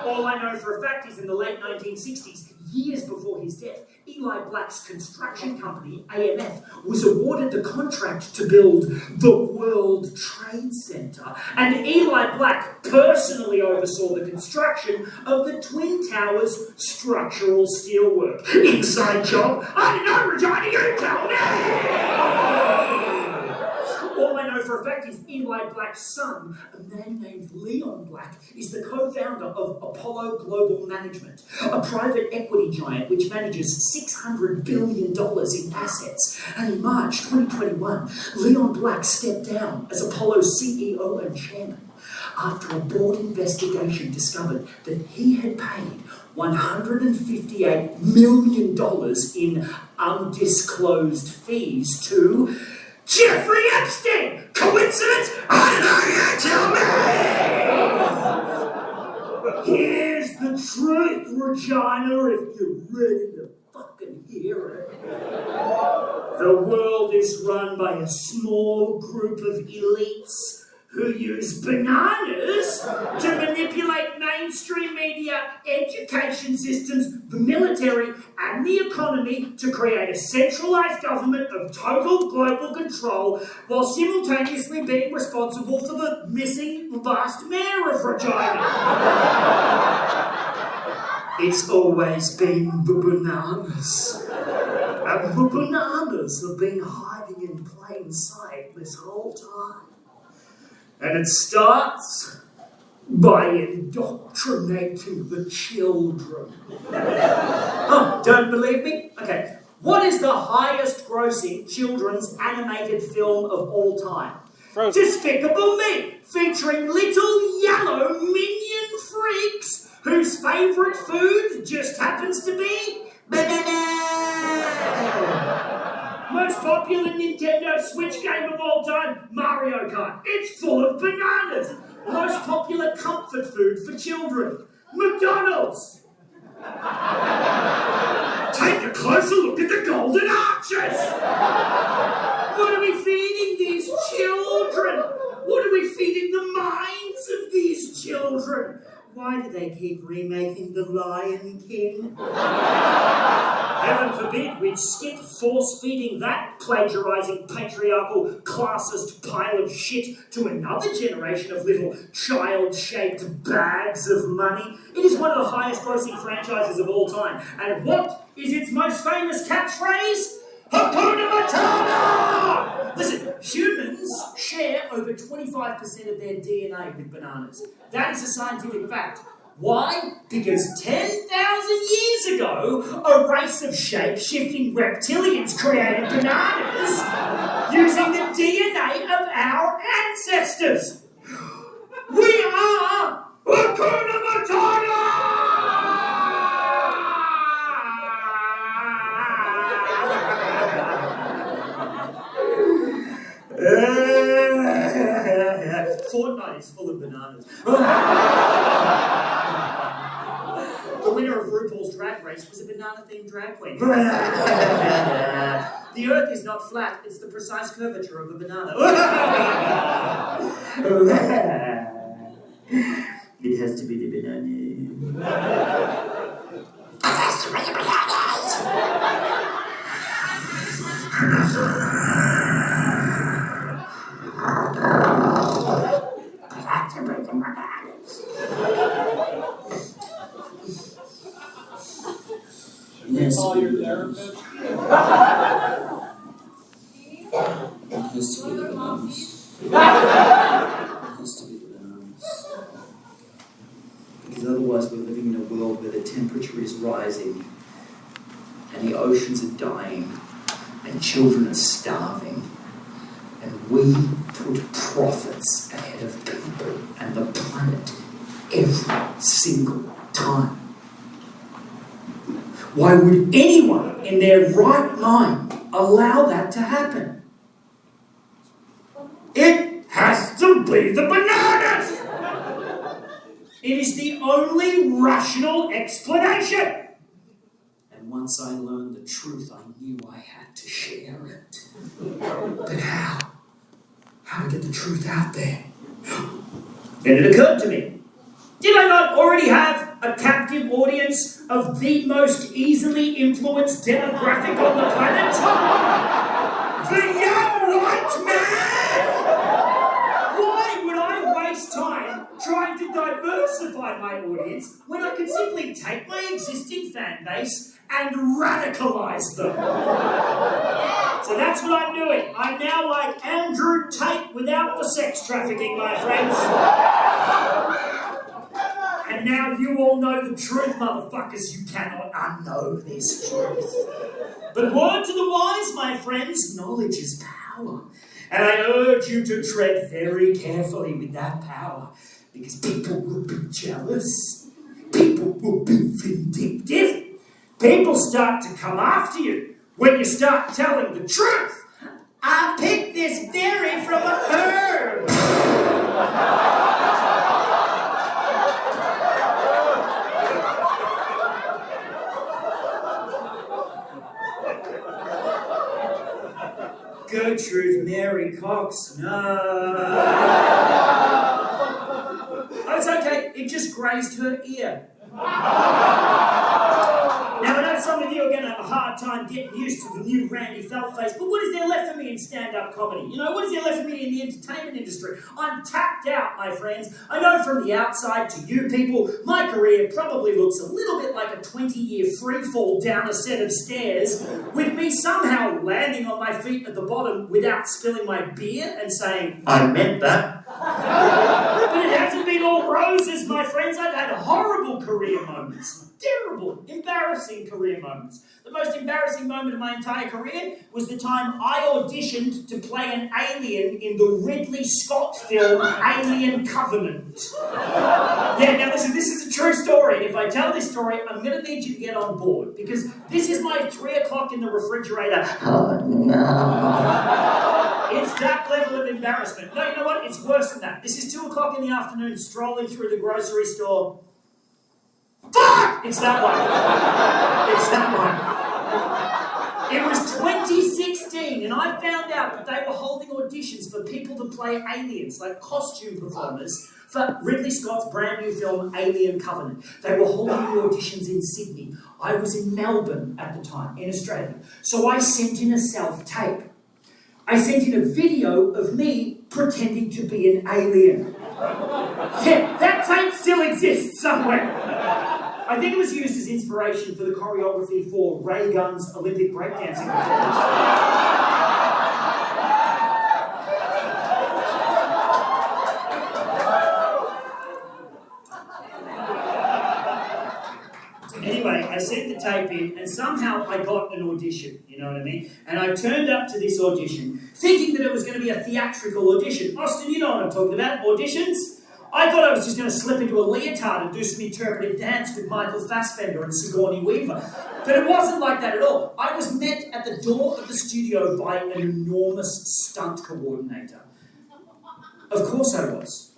All I know for a fact is in the late 1960s, years before his death, Eli Black's construction company, AMF, was awarded the contract to build the World Trade Center, and Eli Black personally oversaw the construction of the Twin Towers structural steelwork. Inside job? I don't know, Regina, you tell me! All I know for a fact is Eli Black's son, a man named Leon Black, is the co-founder of Apollo Global Management, a private equity giant which manages $600 billion in assets. And in March 2021, Leon Black stepped down as Apollo's CEO and chairman after a board investigation discovered that he had paid $158 million in undisclosed fees to Jeffrey Epstein! Coincidence? I don't know, you tell me! Here's the truth, Regina, if you're ready to fucking hear it. The world is run by a small group of elites who use bananas to manipulate mainstream media, education systems, the military, and the economy to create a centralised government of total global control while simultaneously being responsible for the missing last mayor of Regina. It's always been the bananas. And the bananas have been hiding in plain sight this whole time. And it starts by indoctrinating the children. Oh, don't believe me? Okay. What is the highest grossing children's animated film of all time? Frozen. Despicable Me, featuring little yellow minion freaks whose favourite food just happens to be banana. Most popular Nintendo Switch game of all time, Mario Kart. It's full of bananas. Most popular comfort food for children, McDonald's. Take a closer look at the golden arches. What are we feeding these children? What are we feeding the minds of these children? Why do they keep remaking The Lion King? Heaven forbid we'd skip force-feeding that plagiarising, patriarchal, classist pile of shit to another generation of little child-shaped bags of money. It is one of the highest-grossing franchises of all time. And what is its most famous catchphrase? Hakuna Matata! Listen, humans share over 25% of their DNA with bananas. That is a scientific fact. Why? Because 10,000 years ago, a race of shape-shifting reptilians created bananas using the DNA of our ancestors. We are Hakuna Matata! Fortnite is full of bananas. The winner of RuPaul's Drag Race was a banana-themed drag queen. The earth is not flat, it's the precise curvature of a banana. It has to be the banana. It has to be the bananas! I have to break the bananas. Yes. Call your therapist. It has to be the bananas. It has to be the bananas. Because otherwise we're living in a world where the temperature is rising and the oceans are dying and children are starving. And we put profits ahead of people and the planet every single time. Why would anyone in their right mind allow that to happen? It has to be the bananas! It is the only rational explanation. And once I learned the truth, I knew I had to share it. But how? How to get the truth out there? Then it occurred to me. Did I not already have a captive audience of the most easily influenced demographic on the planet? The young white man! Why would I waste time trying to diversify my audience when I could simply take my existing fan base and radicalize them? So that's what I'm doing. I'm now like Andrew Tate without the sex trafficking, my friends. And now you all know the truth, motherfuckers. You cannot unknow this truth. But word to the wise, my friends, knowledge is power. And I urge you to tread very carefully with that power, because people will be jealous. People will be vindictive. People start to come after you when you start telling the truth. I picked this berry from a herb. Gertrude Mary Cox, no. Oh, it's okay. It just grazed her ear. Now, I know some of you are going to have a hard time getting used to the new Randy Feltface, but what is there left for me in stand-up comedy? You know, what is there left for me in the entertainment industry? I'm tapped out, my friends. I know from the outside to you people, my career probably looks a little bit like a 20-year free fall down a set of stairs, with me somehow landing on my feet at the bottom without spilling my beer and saying, I meant that. But it hasn't been all roses, my friends. I've had horrible career moments. Terrible, embarrassing career moments. The most embarrassing moment of my entire career was the time I auditioned to play an alien in the Ridley Scott film Alien Covenant. Yeah, now listen, this is a true story, and if I tell this story, I'm going to need you to get on board, because this is my 3 o'clock in the refrigerator. Oh, no. It's that level of embarrassment. No, you know what? It's worse than that. This is 2 o'clock in the afternoon, strolling through the grocery store. Fuck! It's that one. It's that one. It was 2016, and I found out that they were holding auditions for people to play aliens, like costume performers, for Ridley Scott's brand new film, Alien Covenant. They were holding the auditions in Sydney. I was in Melbourne at the time, in Australia. So I sent in a self-tape. I sent in a video of me pretending to be an alien. Yeah, that tape still exists somewhere. I think it was used as inspiration for the choreography for Ray Gunn's Olympic breakdancing performance. Anyway, I sent the tape in and somehow I got an audition, you know what I mean? And I turned up to this audition thinking that it was going to be a theatrical audition. Austin, you know what I'm talking about, auditions? I thought I was just going to slip into a leotard and do some interpretive dance with Michael Fassbender and Sigourney Weaver. But it wasn't like that at all. I was met at the door of the studio by an enormous stunt coordinator. Of course I was.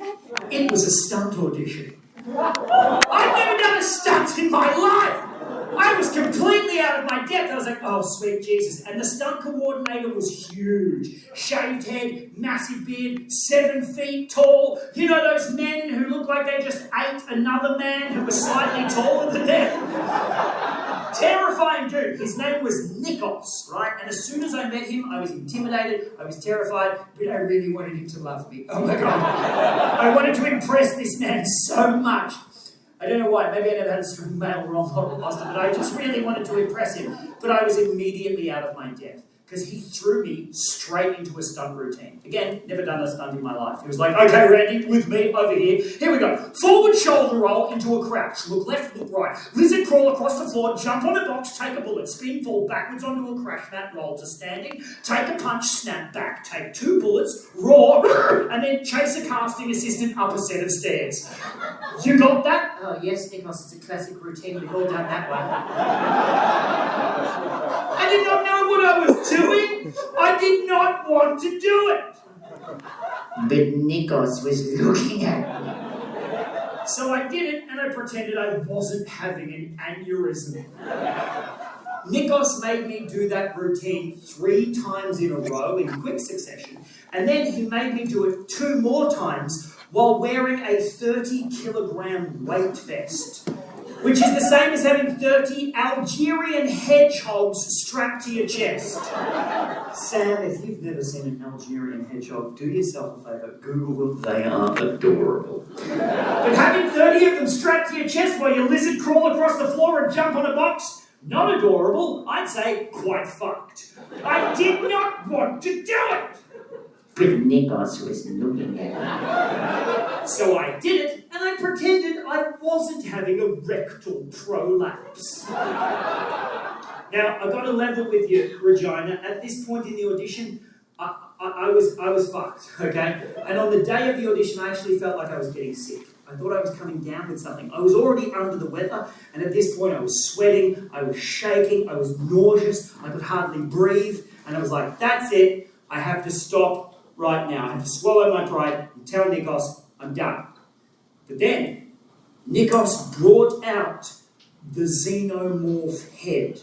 It was a stunt audition. I'd never done a stunt in my life. I was completely out of my depth. I was like, oh, sweet Jesus. And the stunt coordinator was huge. Shaved head, massive beard, 7 feet tall. You know those men who look like they just ate another man who was slightly taller than them? Terrifying dude. His name was Nikos, right? And as soon as I met him, I was intimidated, I was terrified, but I really wanted him to love me. Oh my God. I wanted to impress this man so much. I don't know why, maybe I never had a male role model, Austin, but I just really wanted to impress him. But I was immediately out of my depth, because he threw me straight into a stunt routine. Again, never done a stunt in my life. He was like, okay, Randy, with me, over here. Here we go. Forward shoulder roll into a crouch. Look left, look right. Lizard crawl across the floor, jump on a box, take a bullet, spin, fall backwards onto a crash mat, roll to standing, take a punch, snap back, take 2 bullets, roar, and then chase a casting assistant up a set of stairs. You got that? Oh, yes, Nikos, it's a classic routine. We've all done that one. I did not know what I was doing. I did not want to do it. But Nikos was looking at me. So I did it, and I pretended I wasn't having an aneurysm. Nikos made me do that routine 3 times in a row in quick succession, and then he made me do it 2 more times while wearing a 30-kilogram weight vest, which is the same as having 30 Algerian hedgehogs strapped to your chest. Sam, if you've never seen an Algerian hedgehog, do yourself a favour, Google them, they are adorable. But having 30 of them strapped to your chest while your lizard crawl across the floor and jump on a box, not adorable, I'd say quite fucked. I did not want to do it. But Nikos was looking at me. So I did it, and I pretended I wasn't having a rectal prolapse. Now, I've got to level with you, Regina. At this point in the audition, I was fucked, okay? And on the day of the audition, I actually felt like I was getting sick. I thought I was coming down with something. I was already under the weather, and at this point I was sweating, I was shaking, I was nauseous, I could hardly breathe, and I was like, that's it, I have to stop right now. I have to swallow my pride and tell Nikos I'm done. But then, Nikos brought out the xenomorph head.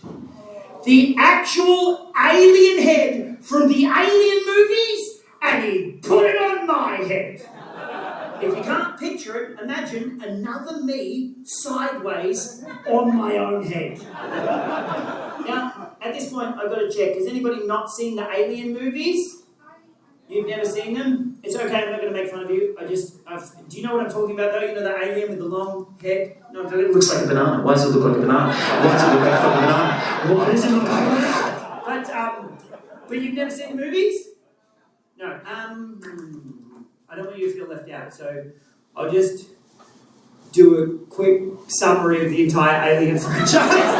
The actual alien head from the Alien movies, and he put it on my head. If you can't picture it, imagine another me sideways on my own head. Now, at this point, I've got to check. Has anybody not seen the Alien movies? You've never seen them? It's okay, I'm not going to make fun of you. Do you know what I'm talking about though? You know the alien with the long head? No, it looks like a banana. Why does it look like a banana? Why does it look like a fucking banana? Why does it look like a banana? But you've never seen the movies? No. I don't want you to feel left out, so I'll just do a quick summary of the entire Alien franchise.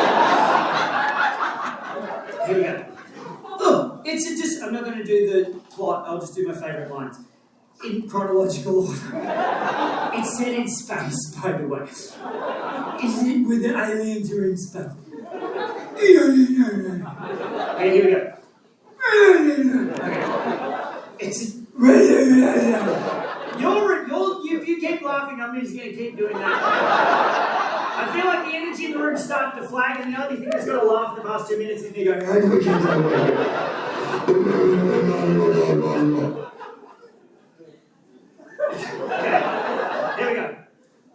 Here we go. I'm not going to do the plot, I'll just do my favourite lines. In chronological order. It's set in space, by the way. Is it with the aliens are in space? Okay, here we go. If you keep laughing, I'm just going to keep doing that. I feel like the energy in the room's starting to flag, and the only thing that's got to laugh in the past 2 minutes is me going, okay, here we go.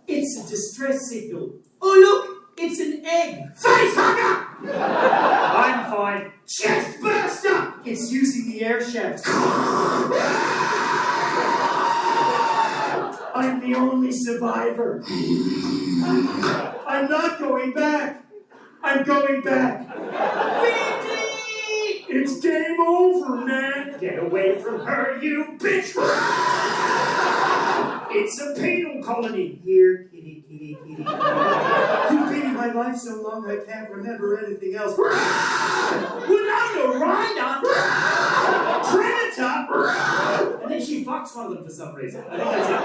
It's a distress signal. Oh look, it's an egg. Face hugger! I'm fine. Chest burster! It's using the air shaft. I'm the only survivor. I'm not going back. I'm going back. It's game over, man. Get away from her, you bitch. It's a penal colony. Here, kitty, kitty, kitty, kitty. You've been in my life so long I can't remember anything else. Winona Ryder! Predator! And then she fucks one of them for some reason. I think that's it.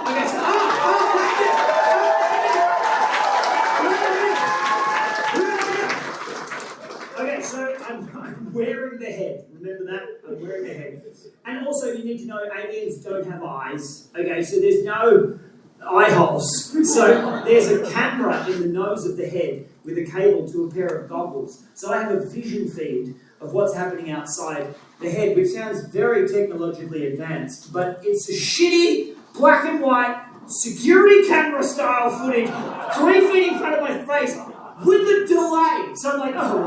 Okay, so, okay, so I'm wearing the head. Remember that? I'm wearing the head. And also, you need to know aliens don't have eyes. Okay, so there's no eye holes. So there's a camera in the nose of the head with a cable to a pair of goggles. So I have a vision feed of what's happening outside the head, which sounds very technologically advanced, but it's a shitty black and white security camera style footage 3 feet in front of my face with a delay. So I'm like, oh,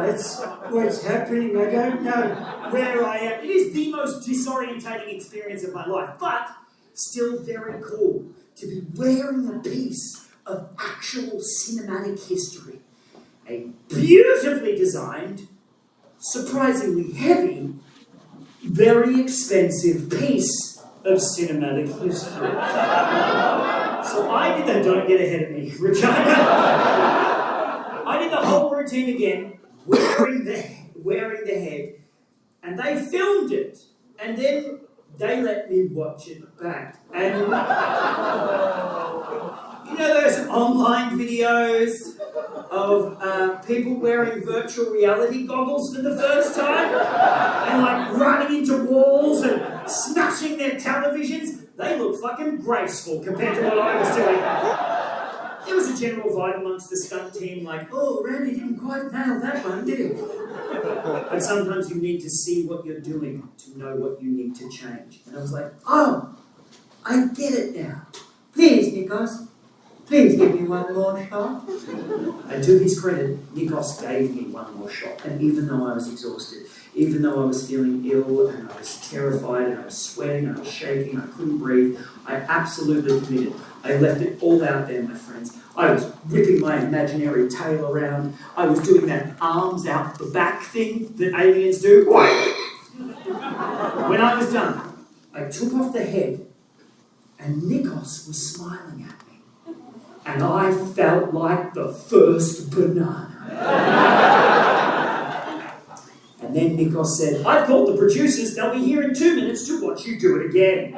what's happening? I don't know where I am. It is the most disorientating experience of my life, but still very cool to be wearing a piece of actual cinematic history. A beautifully designed, surprisingly heavy, very expensive piece of cinematic history. So I did that. Don't get ahead of me, Regina. I did the whole routine again, wearing the head, and they filmed it, and then they let me watch it back. And you know those online videos of people wearing virtual reality goggles for the first time? And like running into walls and smashing their televisions? They look fucking graceful compared to what I was doing. There was a general vibe amongst the stunt team like, oh, Randy didn't quite nail that one, did he? But sometimes you need to see what you're doing to know what you need to change. And I was like, oh, I get it now. Please, Nikos, please give me one more shot. And to his credit, Nikos gave me one more shot. And even though I was exhausted, even though I was feeling ill and I was terrified and I was sweating and I was shaking, I couldn't breathe, I absolutely committed. I left it all out there, my friends. I was whipping my imaginary tail around. I was doing that arms out the back thing that aliens do. When I was done, I took off the head and Nikos was smiling at me. And I felt like the first banana. And then Nikos said, I've called the producers. They'll be here in 2 minutes to watch you do it again.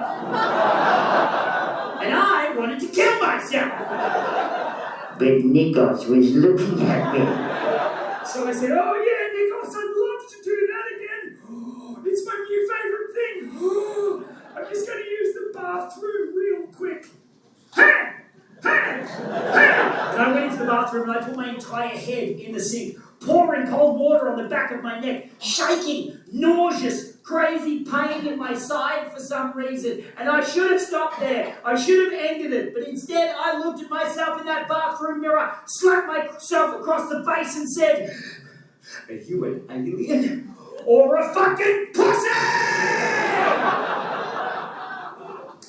And I wanted to kill myself. But Nikos was looking at me. So I said, oh yeah, Nikos, I'd love to do that again. It's my new favourite thing. I'm just going to use the bathroom real quick. And I went into the bathroom and I put my entire head in the sink, pouring cold water on the back of my neck, shaking, nauseous, crazy pain in my side for some reason. And I should have stopped there. I should have ended it. But instead, I looked at myself in that bathroom mirror, slapped myself across the face and said, are you an alien or a fucking pussy?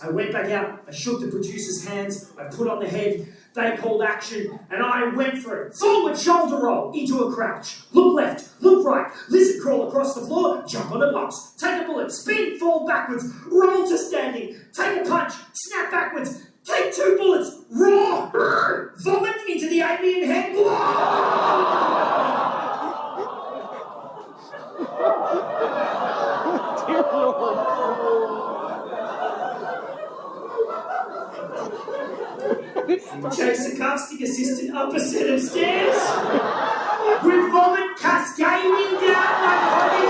I went back out, I shook the producer's hands, I put on the head, they called action, and I went for it. Forward shoulder roll into a crouch. Look left, look right, lizard crawl across the floor, jump on a box, take a bullet, spin, fall backwards, roll to standing, take a punch, snap backwards, take 2 bullets, roar, vomit into the alien head. Dear Lord. Chase a caustic assistant up a set of stairs with vomit cascading down my body.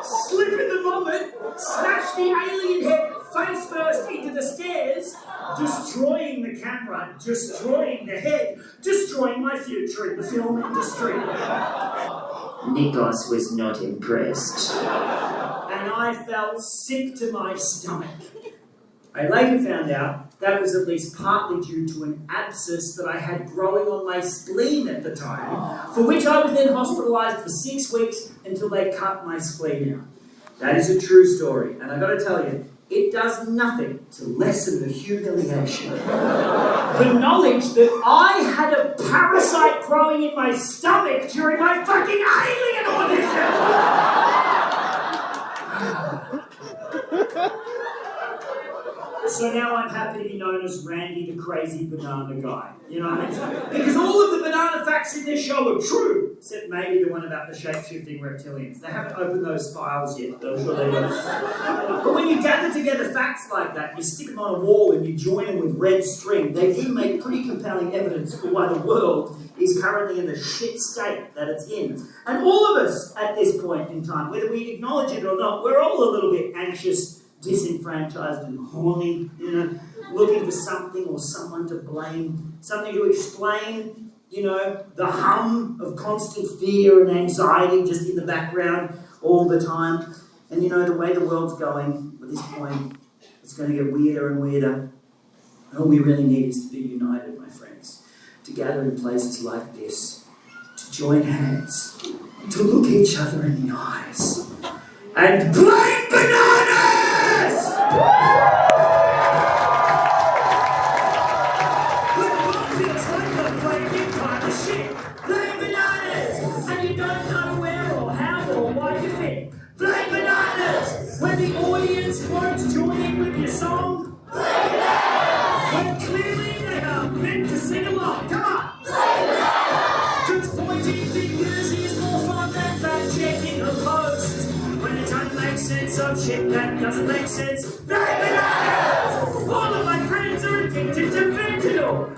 Slip in the vomit, smash the alien head face first into the stairs, destroying the camera, destroying the head, destroying my future in the film industry. Nikos was not impressed. And I felt sick to my stomach. I later found out that was at least partly due to an abscess that I had growing on my spleen at the time, for which I was then hospitalised for 6 weeks until they cut my spleen out. That is a true story, and I've got to tell you, it does nothing to lessen the humiliation. The knowledge that I had a parasite growing in my stomach during my fucking alien audition! So now I'm happy to be known as Randy the Crazy Banana Guy. You know what I mean? Because all of the banana facts in this show are true, except maybe the one about the shape-shifting reptilians. They haven't opened those files yet, but I'm sure they will. But when you gather together facts like that, you stick them on a wall and you join them with red string, they do make pretty compelling evidence for why the world is currently in the shit state that it's in. And all of us at this point in time, whether we acknowledge it or not, we're all a little bit anxious, disenfranchised and horny, you know, looking for something or someone to blame, something to explain, you know, the hum of constant fear and anxiety just in the background all the time. And you know, the way the world's going at this point, it's going to get weirder and weirder. And all we really need is to be united, my friends, to gather in places like this, to join hands, to look each other in the eyes, and blame bananas! When the world feels like you're playing big kind of shit, blame bananas! And you don't know where or how or why you fit, blame bananas! When the audience won't join in with your song, blame bananas! When clearly they are meant to sing along, come on! Blame bananas! Just pointing fingers is more fun than fact-checking a post. When you're trying to make sense of shit that doesn't make sense, blame bananas! All of my friends are addicted to fentanyl.